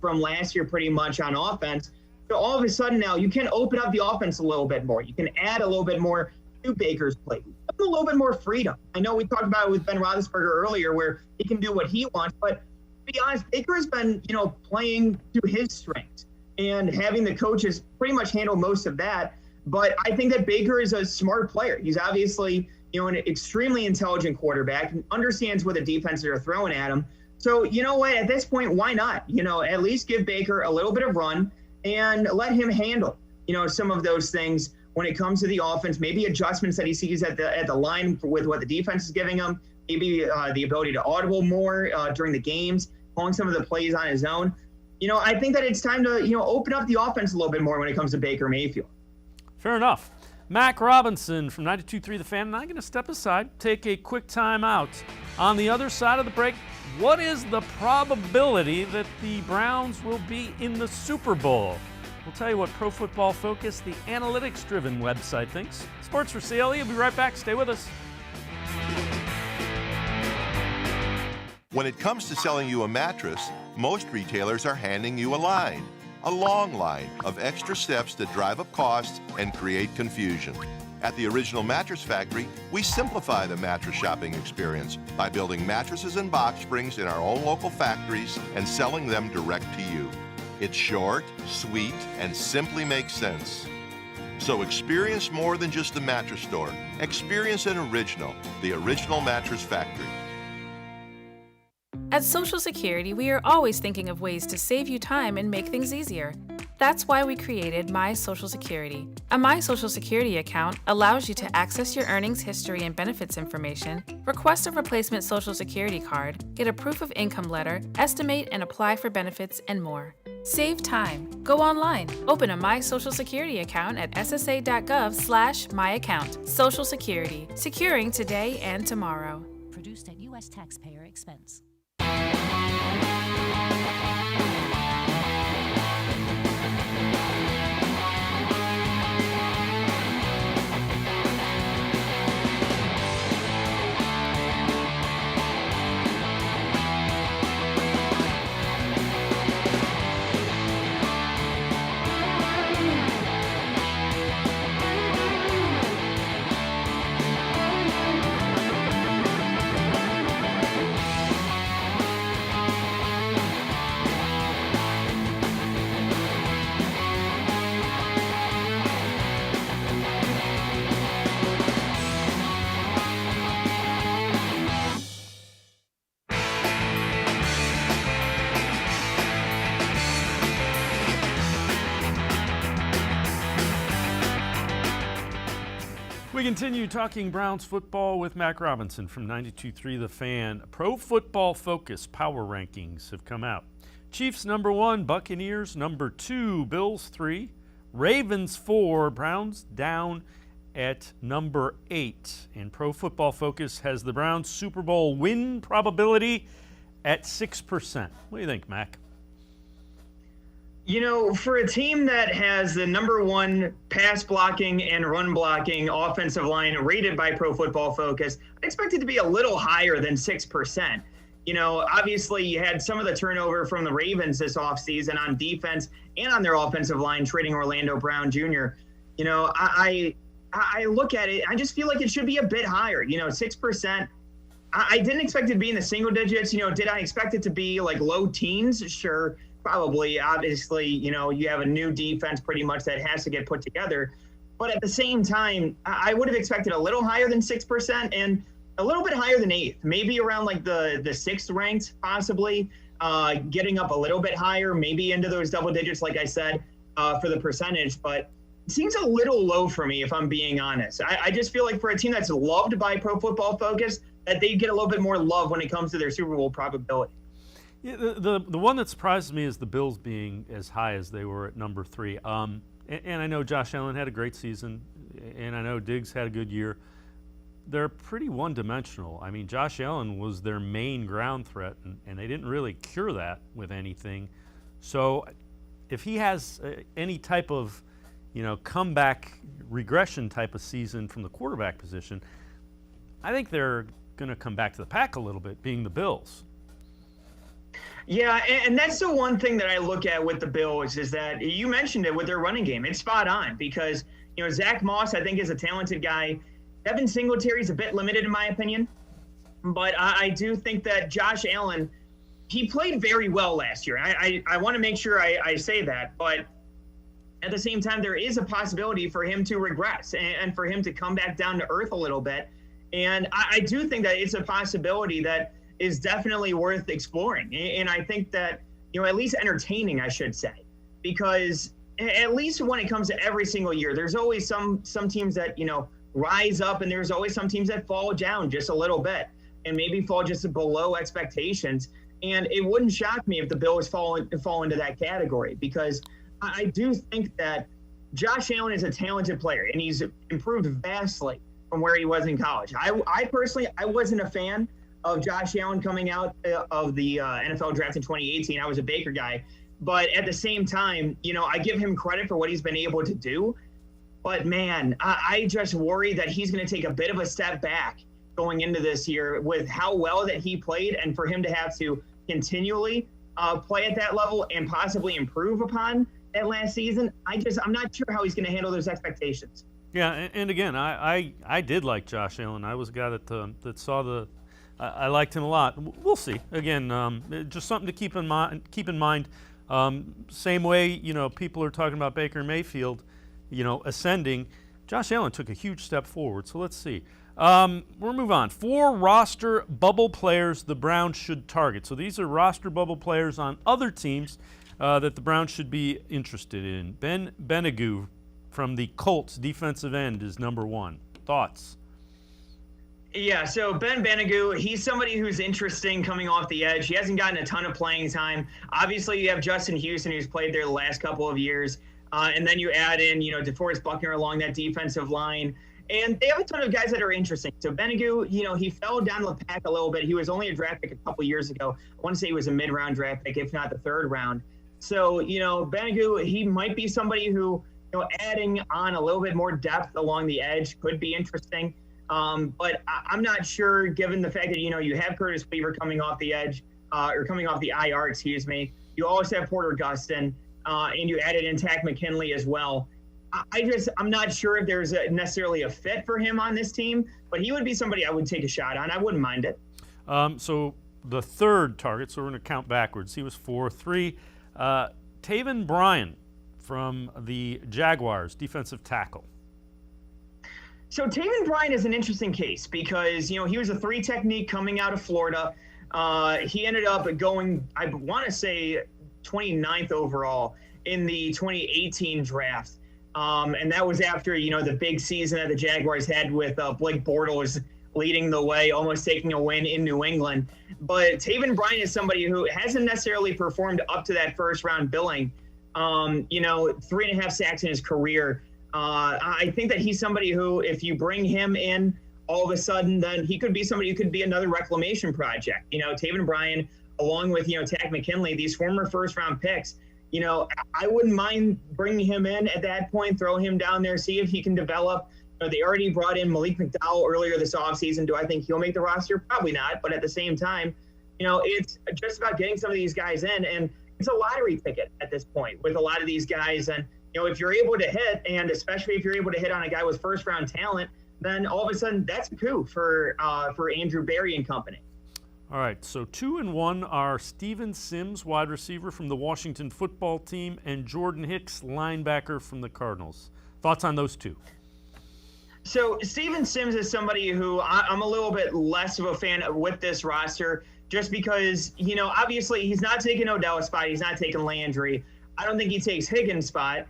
Speaker 3: from last year pretty much on offense. So all of a sudden now you can open up the offense a little bit more. You can add a little bit more to Baker's plate. A little bit more freedom. I know we talked about it with Ben Roethlisberger earlier where he can do what he wants, but to be honest, Baker has been, playing to his strengths and having the coaches pretty much handle most of that. But I think that Baker is a smart player. He's obviously, an extremely intelligent quarterback and understands what the defenses are throwing at him. So, you know what, at this point, why not? At least give Baker a little bit of run and let him handle, some of those things when it comes to the offense, maybe adjustments that he sees at the line with what the defense is giving him, maybe the ability to audible more during the games, calling some of the plays on his own. I think that it's time to, open up the offense a little bit more when it comes to Baker Mayfield.
Speaker 1: Fair enough. Mac Robinson from 92.3 The Fan, and I'm going to step aside, take a quick time out. On the other side of the break, what is the probability that the Browns will be in the Super Bowl? We'll tell you what Pro Football Focus, the analytics-driven website, thinks. Sports4CLE, we'll be right back. Stay with us.
Speaker 6: When it comes to selling you a mattress, most retailers are handing you a line. A long line of extra steps that drive up costs and create confusion. At the Original Mattress Factory, we simplify the mattress shopping experience by building mattresses and box springs in our own local factories and selling them direct to you. It's short, sweet, and simply makes sense. So experience more than just the mattress store. Experience an original, the Original Mattress Factory.
Speaker 9: At Social Security, we are always thinking of ways to save you time and make things easier. That's why we created My Social Security. A My Social Security account allows you to access your earnings history and benefits information, request a replacement Social Security card, get a proof of income letter, estimate and apply for benefits, and more. Save time. Go online. Open a My Social Security account at ssa.gov/myaccount. Social Security. Securing today and tomorrow.
Speaker 10: Produced at U.S. taxpayer expense.
Speaker 1: We continue talking Browns football with Mac Robinson from 92.3 The Fan. Pro Football Focus power rankings have come out. Chiefs number 1, Buccaneers number 2, Bills 3, Ravens 4, Browns down at number 8. And Pro Football Focus has the Browns Super Bowl win probability at 6%. What do you think, Mac?
Speaker 3: For a team that has the number 1 pass blocking and run blocking offensive line rated by Pro Football Focus, I expect it to be a little higher than 6%. Obviously you had some of the turnover from the Ravens this offseason on defense and on their offensive line, trading Odell Beckham Jr. I look at it, I just feel like it should be a bit higher, 6%. I didn't expect it to be in the single digits. Did I expect it to be like low teens? Sure. Probably. Obviously, you have a new defense pretty much that has to get put together. But at the same time, I would have expected a little higher than 6% and a little bit higher than 8th, maybe around like the 6th ranked, possibly getting up a little bit higher, maybe into those double digits, like I said, for the percentage. But, seems a little low for me, if I'm being honest. I just feel like for a team that's loved by Pro Football Focus, that they get a little bit more love when it comes to their Super Bowl probability.
Speaker 1: Yeah, the one that surprises me is the Bills being as high as they were at number 3. And I know Josh Allen had a great season, and I know Diggs had a good year. They're pretty one-dimensional. I mean, Josh Allen was their main ground threat, and they didn't really cure that with anything. So if he has any type of, comeback regression type of season from the quarterback position, I think they're going to come back to the pack a little bit, being the Bills.
Speaker 3: Yeah, and that's the one thing that I look at with the Bills is that you mentioned it with their running game. It's spot on because, Zach Moss, I think, is a talented guy. Devin Singletary's a bit limited in my opinion, but I do think that Josh Allen, he played very well last year. I want to make sure I say that, but at the same time, there is a possibility for him to regress and for him to come back down to earth a little bit. And I do think that it's a possibility that is definitely worth exploring. And I think that, at least entertaining, I should say, because at least when it comes to every single year, there's always some teams that, rise up, and there's always some teams that fall down just a little bit and maybe fall just below expectations. And it wouldn't shock me if the Bills fall into that category, because I do think that Josh Allen is a talented player, and he's improved vastly from where he was in college. I personally, I wasn't a fan of Josh Allen coming out of the NFL draft in 2018. I was a Baker guy. But at the same time, I give him credit for what he's been able to do. But, man, I just worry that he's going to take a bit of a step back going into this year with how well that he played, and for him to have to continually play at that level and possibly improve upon that last season. I'm not sure how he's going to handle those expectations.
Speaker 1: Yeah, and again, I did like Josh Allen. I was a guy that saw I liked him a lot. We'll see. Again, just something to keep in mind. Same way, people are talking about Baker Mayfield, ascending. Josh Allen took a huge step forward. So let's see. We'll move on. 4 roster bubble players the Browns should target. So these are roster bubble players on other teams that the Browns should be interested in. Ben Benigou from the Colts, defensive end, is number 1. Thoughts?
Speaker 3: Yeah, so Ben Benigou, he's somebody who's interesting coming off the edge. He hasn't gotten a ton of playing time. Obviously, you have Justin Houston, who's played there the last couple of years. And then you add in, DeForest Buckner along that defensive line. And they have a ton of guys that are interesting. So Benigou, he fell down the pack a little bit. He was only a draft pick a couple years ago. I want to say he was a mid-round draft pick, if not the 3rd round. So, Benigou, he might be somebody who, adding on a little bit more depth along the edge could be interesting. But I'm not sure, given the fact that, you have Curtis Weaver coming off the edge, or coming off the IR, excuse me. You also have Porter Gustin, and you added in Takk McKinley as well. I'm not sure if there's necessarily a fit for him on this team, but he would be somebody I would take a shot on. I wouldn't mind it.
Speaker 1: So the 3rd target, so we're going to count backwards. He was 4-3. Taven Bryan from the Jaguars, defensive tackle.
Speaker 3: So Taven Bryan is an interesting case because, he was a 3 technique coming out of Florida. He ended up going, I want to say, 29th overall in the 2018 draft. And that was after, the big season that the Jaguars had with Blake Bortles leading the way, almost taking a win in New England. But Taven Bryan is somebody who hasn't necessarily performed up to that 1st-round billing. 3.5 sacks in his career. I think that he's somebody who, if you bring him in all of a sudden, then he could be somebody who could be another reclamation project. Taven Bryan, along with, Takk McKinley, these former 1st-round picks, I wouldn't mind bringing him in at that point, throw him down there, see if he can develop. They already brought in Malik McDowell earlier this offseason. Do I think he'll make the roster? Probably not. But at the same time, it's just about getting some of these guys in. And it's a lottery ticket at this point with a lot of these guys. And, if you're able to hit, and especially if you're able to hit on a guy with 1st-round talent, then all of a sudden that's a coup for Andrew Berry and company.
Speaker 1: All right, so 2 and 1 are Steven Sims, wide receiver from the Washington football team, and Jordan Hicks, linebacker from the Cardinals. Thoughts on those 2?
Speaker 3: So Steven Sims is somebody who I'm a little bit less of a fan of with this roster, just because, obviously he's not taking Odell's spot. He's not taking Landry. I don't think he takes Higgins' spot.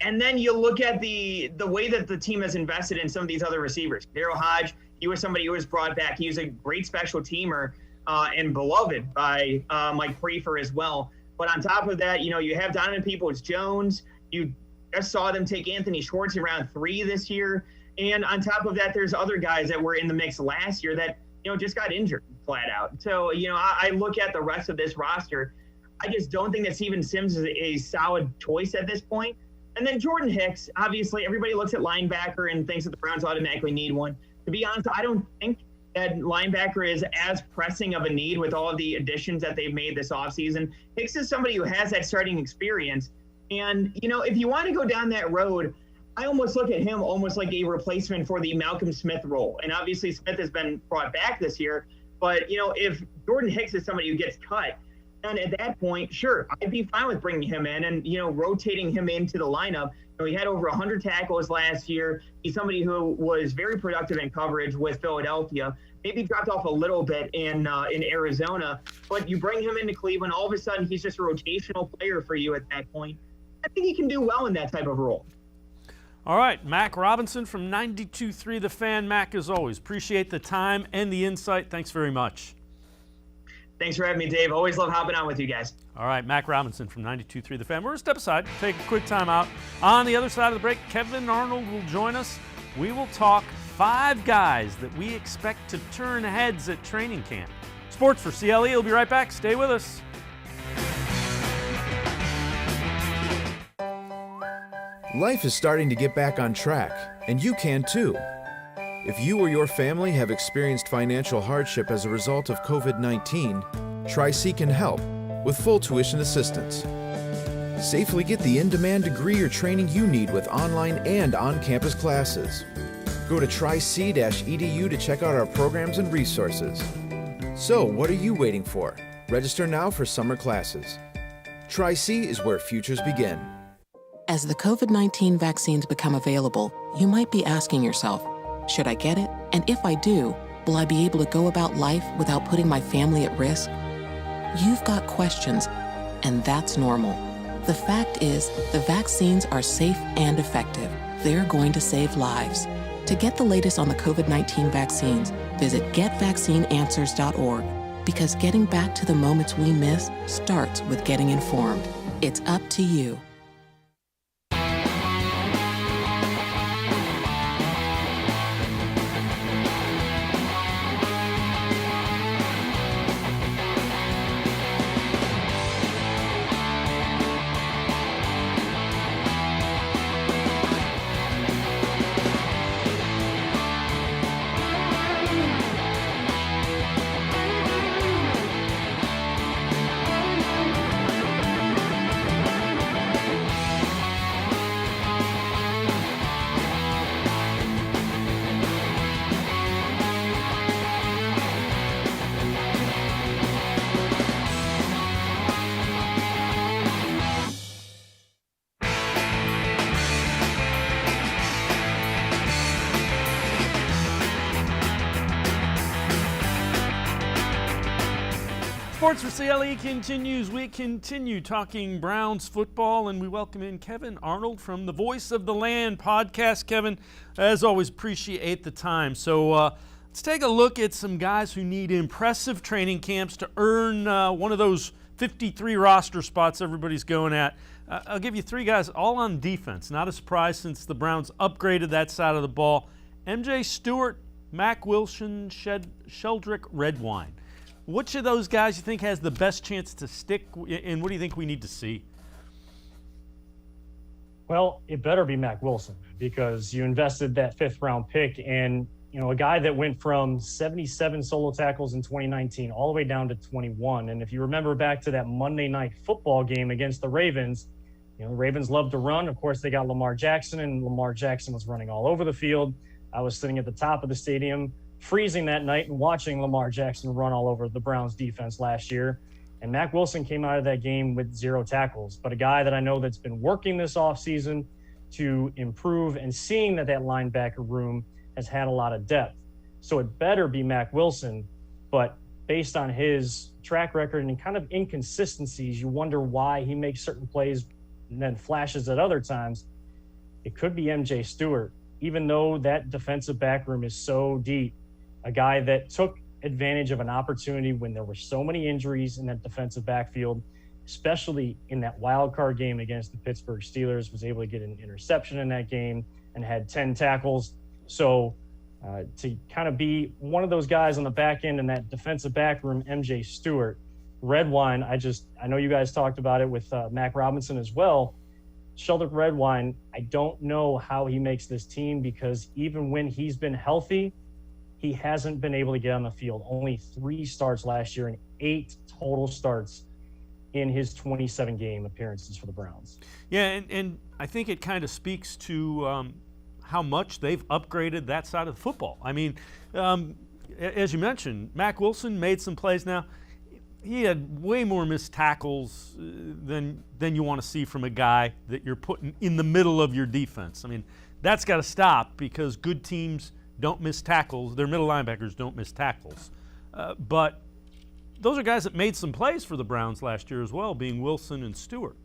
Speaker 3: And then you look at the way that the team has invested in some of these other receivers. Daryl Hodge, he was somebody who was brought back. He was a great special teamer and beloved by Mike Prefer as well. But on top of that, you have Donovan Peoples-Jones. You just saw them take Anthony Schwartz in round 3 this year. And on top of that, there's other guys that were in the mix last year that, just got injured flat out. So, I look at the rest of this roster. I just don't think that Steven Sims is a solid choice at this point. And then Jordan Hicks, obviously, everybody looks at linebacker and thinks that the Browns automatically need one. To be honest, I don't think that linebacker is as pressing of a need with all of the additions that they've made this offseason. Hicks is somebody who has that starting experience. And, if you want to go down that road, I almost look at him almost like a replacement for the Malcolm Smith role. And obviously Smith has been brought back this year. But, if Jordan Hicks is somebody who gets cut, and at that point, sure, I'd be fine with bringing him in and, rotating him into the lineup. He had over 100 tackles last year. He's somebody who was very productive in coverage with Philadelphia. Maybe dropped off a little bit in Arizona. But you bring him into Cleveland, all of a sudden he's just a rotational player for you at that point. I think he can do well in that type of role.
Speaker 1: All right, Mac Robinson from 92.3 The Fan. Mac, as always, appreciate the time and the insight. Thanks very much.
Speaker 3: Thanks for having me, Dave. Always love hopping on with you guys.
Speaker 1: All right, Mac Robinson from 92.3 The Fan. We're going to step aside, take a quick time out. On the other side of the break, Kevan Arnold will join us. We will talk 5 guys that we expect to turn heads at training camp. Sports for CLE. We'll be right back. Stay with us.
Speaker 5: Life is starting to get back on track, and you can too. If you or your family have experienced financial hardship as a result of COVID-19, Tri-C can help with full tuition assistance. Safely get the in-demand degree or training you need with online and on-campus classes. Go to tric-edu to check out our programs and resources. So, what are you waiting for? Register now for summer classes. Tri-C is where futures begin.
Speaker 11: As the COVID-19 vaccines become available, you might be asking yourself, should I get it? And if I do, will I be able to go about life without putting my family at risk? You've got questions, and that's normal. The fact is, the vaccines are safe and effective. They're going to save lives. To get the latest on the COVID-19 vaccines, visit getvaccineanswers.org, because getting back to the moments we miss starts with getting informed. It's up to you.
Speaker 1: Sports for CLE continues. We continue talking Browns football, and we welcome in Kevan Arnold from the Voice of the Land podcast. Kevin, as always, appreciate the time. So let's take a look at some guys who need impressive training camps to earn one of those 53 roster spots everybody's going at. I'll give you 3 guys all on defense. Not a surprise since the Browns upgraded that side of the ball. MJ Stewart, Mack Wilson, Sheldrick Redwine. Which of those guys you think has the best chance to stick, and what do you think we need to see?
Speaker 12: Well, it better be Mack Wilson, because you invested that 5th-round pick in, a guy that went from 77 solo tackles in 2019 all the way down to 21. And if you remember back to that Monday Night Football game against the Ravens, the Ravens love to run. Of course, they got Lamar Jackson, and Lamar Jackson was running all over the field. I was sitting at the top of the stadium, freezing that night and watching Lamar Jackson run all over the Browns defense last year. And Mack Wilson came out of that game with 0 tackles, but a guy that I know that's been working this offseason to improve and seeing that linebacker room has had a lot of depth. So it better be Mack Wilson, but based on his track record and kind of inconsistencies, you wonder why he makes certain plays and then flashes at other times. it could be MJ Stewart, even though that defensive back room is so deep. A guy that took advantage of an opportunity when there were so many injuries in that defensive backfield, especially in that wild card game against the Pittsburgh Steelers, was able to get an interception in that game and had 10 tackles. So to kind of be one of those guys on the back end in that defensive back room, MJ Stewart, Redwine, I know you guys talked about it with Mac Robinson as well. Sheldrick Redwine, I don't know how he makes this team, because even when he's been healthy, he hasn't been able to get on the field. Only 3 starts last year and 8 total starts in his 27 game appearances for the Browns.
Speaker 1: Yeah, and I think it kind of speaks to how much they've upgraded that side of the football. I mean, as you mentioned, Mac Wilson made some plays now. He had way more missed tackles than you want to see from a guy that you're putting in the middle of your defense. I mean, that's got to stop, because good teams don't miss tackles. Their middle linebackers don't miss tackles. But those are guys that made some plays for the Browns last year as well, being Wilson and Stewart.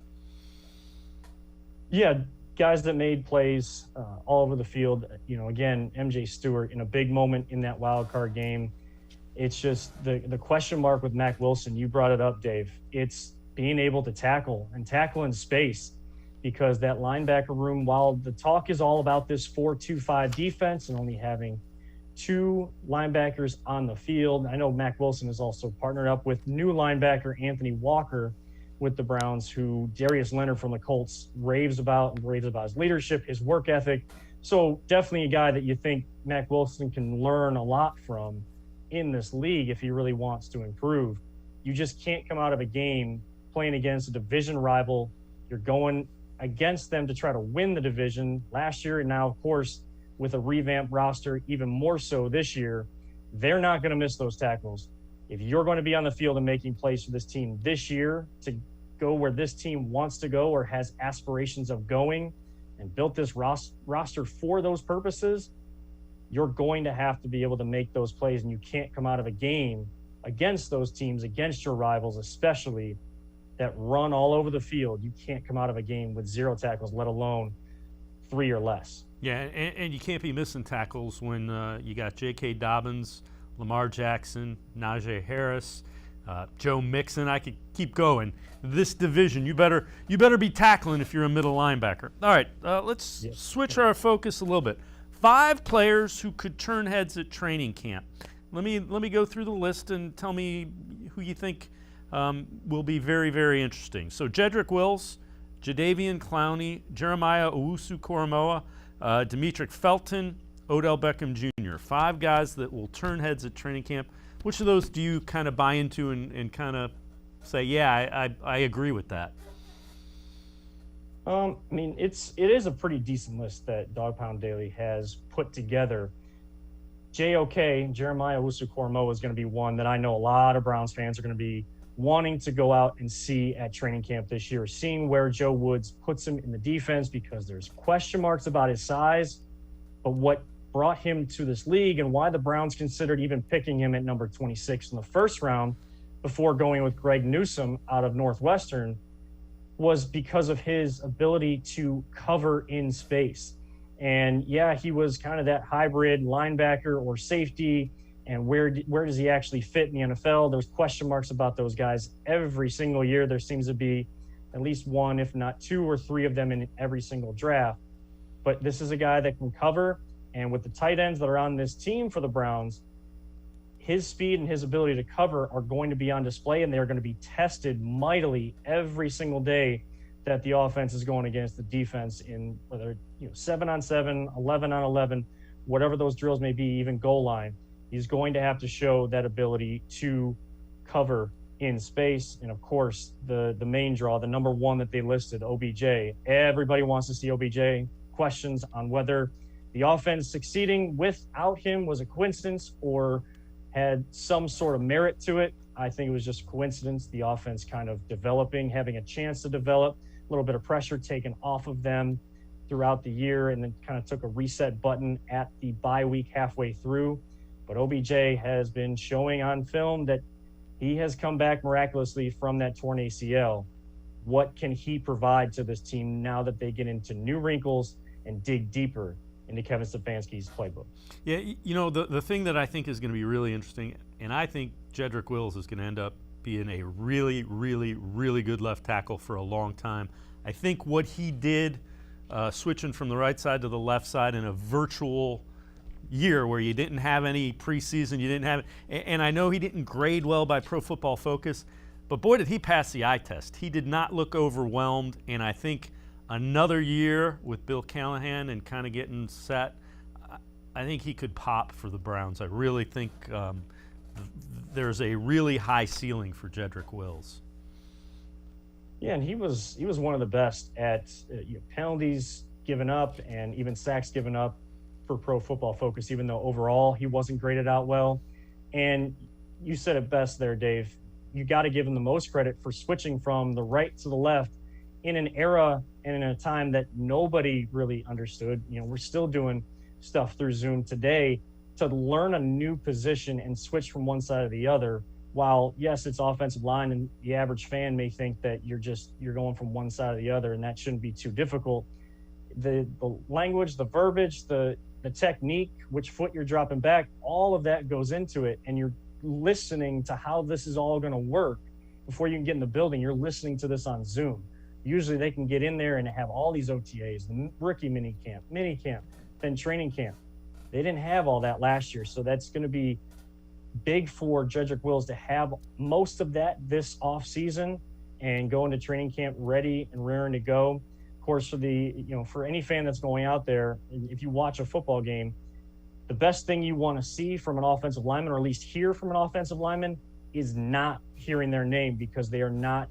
Speaker 12: Yeah, guys that made plays all over the field. You know, again, MJ Stewart in a big moment in that wild card game. It's just the question mark with Mac Wilson. You brought it up, Dave. It's being able to tackle in space, because that linebacker room, while the talk is all about this 4-2-5 defense and only having 2 linebackers on the field, I know Mac Wilson has also partnered up with new linebacker Anthony Walker with the Browns, who Darius Leonard from the Colts raves about his leadership, his work ethic. So definitely a guy that you think Mac Wilson can learn a lot from in this league if he really wants to improve. You just can't come out of a game playing against a division rival. You're going against them to try to win the division last year, and now, of course, with a revamped roster, even more so this year, they're not going to miss those tackles. If you're going to be on the field and making plays for this team this year to go where this team wants to go or has aspirations of going and built this roster for those purposes, you're going to have to be able to make those plays, and you can't come out of a game against those teams, against your rivals, especially that run all over the field. You can't come out of a game with 0 tackles, let alone 3 or less.
Speaker 1: Yeah, and you can't be missing tackles when you got J.K. Dobbins, Lamar Jackson, Najee Harris, Joe Mixon. I could keep going. This division, you better be tackling if you're a middle linebacker. All right, let's switch our focus a little bit. 5 players who could turn heads at training camp. Let me go through the list and tell me who you think will be very, very interesting. So Jedrick Wills, Jadeveon Clowney, Jeremiah Owusu-Koramoah, Demetric Felton, Odell Beckham Jr. 5 guys that will turn heads at training camp. Which of those do you kind of buy into and kind of say, yeah, I agree with that?
Speaker 12: I mean, it is a pretty decent list that Dog Pound Daily has put together. Jeremiah Owusu-Koramoah, is going to be one that I know a lot of Browns fans are going to be wanting to go out and see at training camp this year, seeing where Joe Woods puts him in the defense, because there's question marks about his size, but what brought him to this league and why the Browns considered even picking him at number 26 in the first round before going with Greg Newsome out of Northwestern was because of his ability to cover in space. And yeah, he was kind of that hybrid linebacker or safety. And where does he actually fit in the NFL? There's question marks about those guys every single year. There seems to be at least 1, if not 2 or 3 of them in every single draft. But this is a guy that can cover. And with the tight ends that are on this team for the Browns, his speed and his ability to cover are going to be on display, and they're going to be tested mightily every single day that the offense is going against the defense in whether 7-on-7, 11-on-11, whatever those drills may be, even goal line. He's going to have to show that ability to cover in space. And of course, the main draw, the number 1 that they listed, OBJ. Everybody wants to see OBJ. Questions on whether the offense succeeding without him was a coincidence or had some sort of merit to it. I think it was just coincidence. The offense kind of developing, having a chance to develop, a little bit of pressure taken off of them throughout the year, and then kind of took a reset button at the bye week halfway through. But OBJ has been showing on film that he has come back miraculously from that torn ACL. What can he provide to this team now that they get into new wrinkles and dig deeper into Kevin Stefanski's playbook.
Speaker 1: Yeah, the thing that I think is going to be really interesting, and I think Jedrick Wills is going to end up being a really, really, really good left tackle for a long time. I think what he did, switching from the right side to the left side in a virtual year where you didn't have any preseason, you didn't have, and I know he didn't grade well by Pro Football Focus, but boy, did he pass the eye test. He did not look overwhelmed, and I think another year with Bill Callahan and kind of getting set, I think he could pop for the Browns. I really think there's a really high ceiling for Jedrick Wills.
Speaker 12: Yeah, and he was one of the best at penalties given up and even sacks given up for Pro Football Focus, even though overall he wasn't graded out well. And you said it best there, Dave. You got to give him the most credit for switching from the right to the left in an era and in a time that nobody really understood. We're still doing stuff through Zoom today to learn a new position and switch from one side to the other. While, yes, it's offensive line, and the average fan may think that you're going from one side to the other, and that shouldn't be too difficult. The language, the verbiage, the technique, which foot you're dropping back, all of that goes into it, and you're listening to how this is all going to work before you can get in the building. You're listening to this on Zoom. Usually they can get in there and have all these OTAs, the rookie mini camp, then training camp. They didn't have all that last year, so that's going to be big for Jedrick Wills to have most of that this offseason and go into training camp ready and raring to go. Of course, for any fan that's going out there, if you watch a football game, the best thing you want to see from an offensive lineman, or at least hear from an offensive lineman, is not hearing their name, because they are not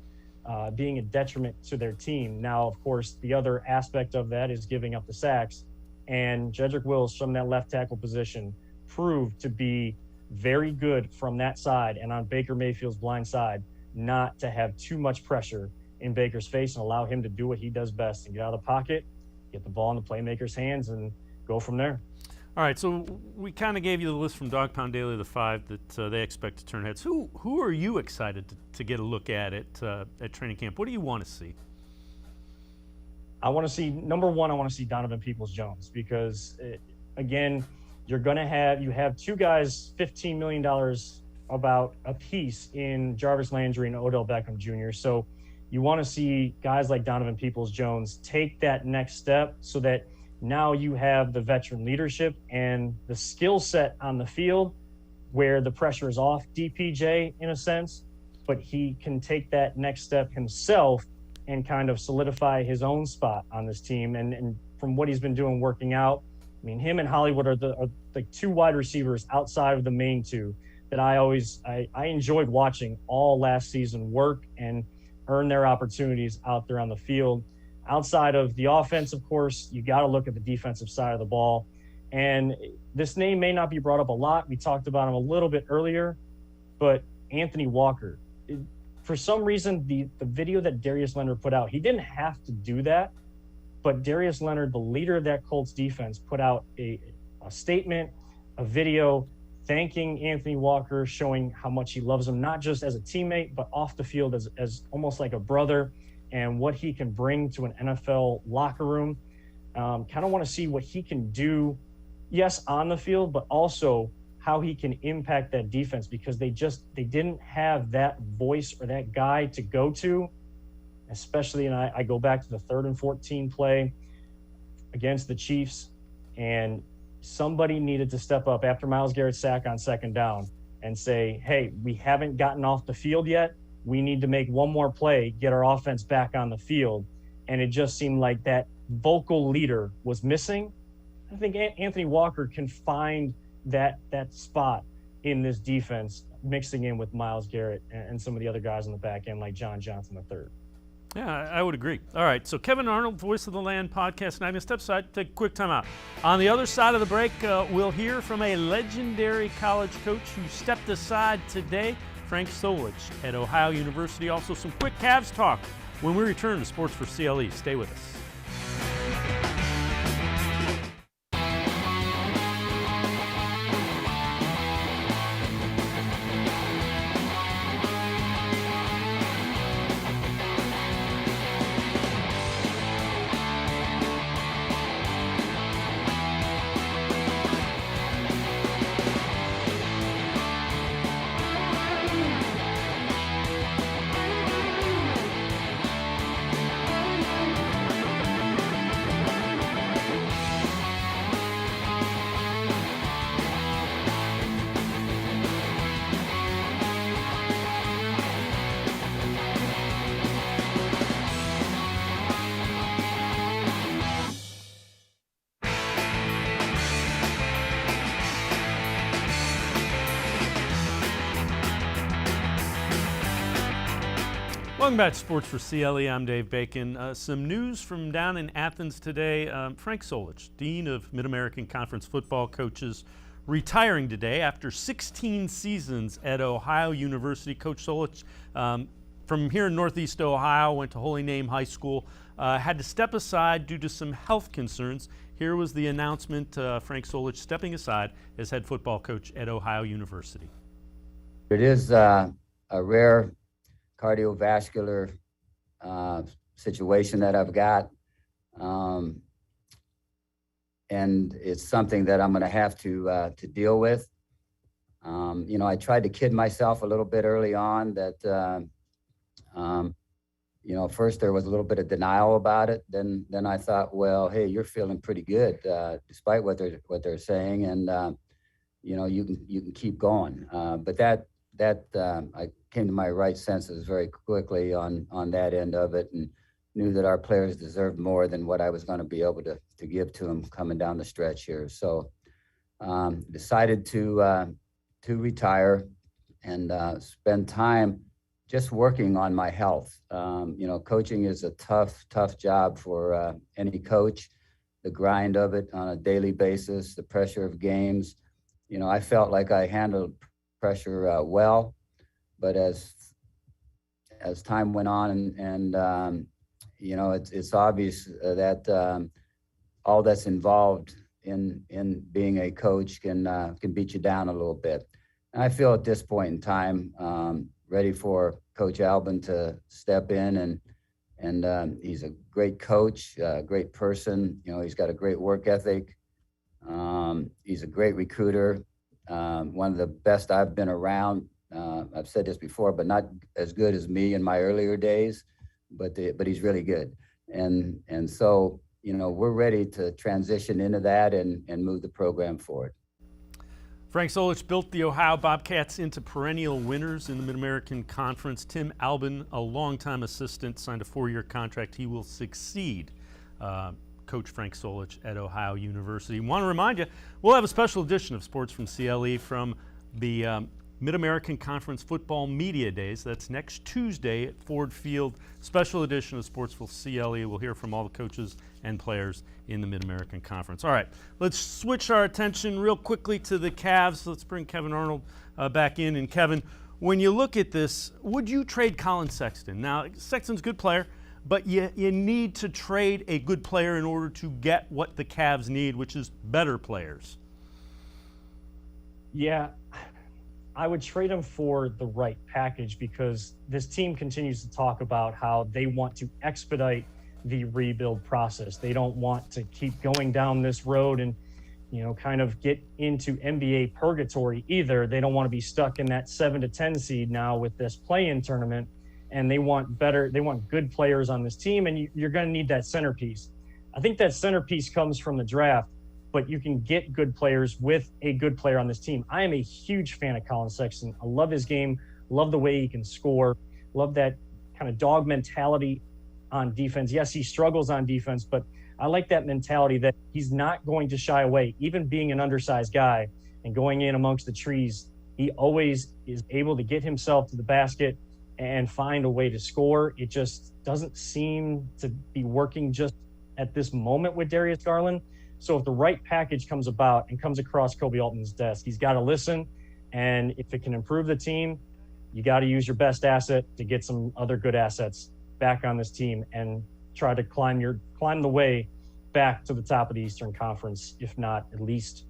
Speaker 12: being a detriment to their team. Now, of course, the other aspect of that is giving up the sacks. And Jedrick Wills from that left tackle position proved to be very good from that side and on Baker Mayfield's blind side, not to have too much pressure in Baker's face and allow him to do what he does best and get out of the pocket, get the ball in the playmaker's hands, and go from there.
Speaker 1: All right, so we kind of gave you the list from Dog Pound Daily, the 5 that they expect to turn heads. Who are you excited to get a look at training camp? What do you want to see?
Speaker 12: I want to see, number one, I want to see Donovan Peoples-Jones, because, again, you have two guys, $15 million about a piece in Jarvis Landry and Odell Beckham Jr. So you want to see guys like Donovan Peoples-Jones take that next step, so that now you have the veteran leadership and the skill set on the field where the pressure is off DPJ in a sense, but he can take that next step himself and kind of solidify his own spot on this team. And from what he's been doing working out, I mean, him and Hollywood are the two wide receivers outside of the main two that I enjoyed watching all last season work and earn their opportunities out there on the field. Outside of the offense, of course, you got to look at the defensive side of the ball. And this name may not be brought up a lot. We talked about him a little bit earlier, but Anthony Walker. For some reason, the video that Darius Leonard put out, he didn't have to do that, but Darius Leonard, the leader of that Colts defense, put out a statement, a video thanking Anthony Walker, showing how much he loves him, not just as a teammate, but off the field as almost like a brother, and what he can bring to an NFL locker room. Kind of want to see what he can do, yes, on the field, but also how he can impact that defense, because they didn't have that voice or that guy to go to, especially, and I go back to the 3rd and 14 play against the Chiefs, and somebody needed to step up after Myles Garrett's sack on 2nd down and say, hey, we haven't gotten off the field yet. We need to make one more play, get our offense back on the field. And it just seemed like that vocal leader was missing. I think Anthony Walker can find that spot in this defense, mixing in with Myles Garrett and some of the other guys on the back end, like John Johnson III.
Speaker 1: Yeah, I would agree. All right, so Kevan Arnold, Voice of the Land podcast, and I'm going to step aside, take a quick time out. On the other side of the break, we'll hear from a legendary college coach who stepped aside today, Frank Solich at Ohio University. Also some quick Cavs talk when we return to Sports for CLE. Stay with us. Welcome back to Sports for CLE. I'm Dave Bacon. Some news from down in Athens today. Frank Solich, Dean of Mid-American Conference football coaches, retiring today after 16 seasons at Ohio University. Coach Solich, from here in Northeast Ohio, went to Holy Name High School, had to step aside due to some health concerns. Here was the announcement, Frank Solich stepping aside as head football coach at Ohio University.
Speaker 13: It is a rare cardiovascular situation that I've got. And it's something that I'm going to have to deal with. You know, I tried to kid myself a little bit early on that, you know, first there was a little bit of denial about it. Then I thought, well, hey, you're feeling pretty good despite what they're saying, and you know, you can keep going. But that I came to my right senses very quickly on that end of it, and knew that our players deserved more than what I was going to be able to give to them coming down the stretch here. So decided to retire and spend time just working on my health. You know, coaching is a tough job for any coach. The grind of it on a daily basis, the pressure of games. You know, I felt like I handled pressure well, but as time went on and you know, it's obvious that all that's involved in being a coach can beat you down a little bit. And I feel at this point in time ready for Coach Albin to step in, and he's a great coach, great person. You know, he's got a great work ethic. He's a great recruiter. One of the best I've been around. I've said this before, but not as good as me in my earlier days, but he's really good. And so, you know, we're ready to transition into that and move the program forward.
Speaker 1: Frank Solich built the Ohio Bobcats into perennial winners in the Mid-American Conference. Tim Albin, a longtime assistant, signed a 4-year contract. He will succeed Coach Frank Solich at Ohio University. Want to remind you, we'll have a special edition of Sports from CLE from the Mid-American Conference Football Media Days. That's next Tuesday at Ford Field. Special edition of Sports for CLE. We'll hear from all the coaches and players in the Mid-American Conference. All right, let's switch our attention real quickly to the Cavs. Let's bring Kevan Arnold back in. And Kevin, when you look at this, would you trade Colin Sexton? Now, Sexton's a good player, but you need to trade a good player in order to get what the Cavs need, which is better players.
Speaker 12: Yeah, I would trade him for the right package, because this team continues to talk about how they want to expedite the rebuild process. They don't want to keep going down this road and, you know, kind of get into NBA purgatory either. They don't want to be stuck in that 7 to 10 seed now with this play-in tournament, and they want good players on this team, and you're going to need that centerpiece. I think that centerpiece comes from the draft, but you can get good players with a good player on this team. I am a huge fan of Colin Sexton. I love his game, love the way he can score, love that kind of dog mentality on defense. Yes, he struggles on defense, but I like that mentality that he's not going to shy away. Even being an undersized guy and going in amongst the trees, he always is able to get himself to the basket and find a way to score. It just doesn't seem to be working just at this moment with Darius Garland. So if the right package comes about and comes across Kobe Altman's desk, he's got to listen. And if it can improve the team, you got to use your best asset to get some other good assets back on this team and try to climb the way back to the top of the Eastern Conference, if not at least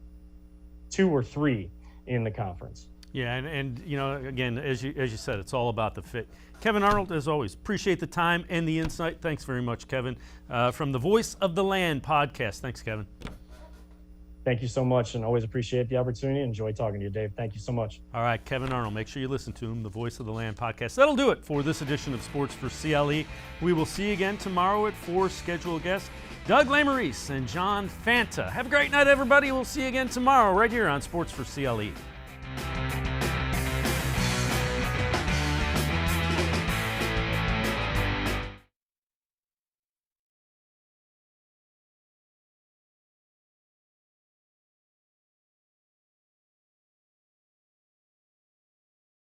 Speaker 12: 2 or 3 in the conference.
Speaker 1: Yeah, and you know, again, as you said, it's all about the fit. Kevan Arnold, as always, appreciate the time and the insight. Thanks very much, Kevin, from the Voice of the Land podcast. Thanks, Kevin.
Speaker 12: Thank you so much, and always appreciate the opportunity. Enjoy talking to you, Dave. Thank you so much.
Speaker 1: All right, Kevan Arnold, make sure you listen to him, the Voice of the Land podcast. That'll do it for this edition of Sports for CLE. We will see you again tomorrow at 4 scheduled guests, Doug Lesmerises and John Fanta. Have a great night, everybody. We'll see you again tomorrow right here on Sports for CLE.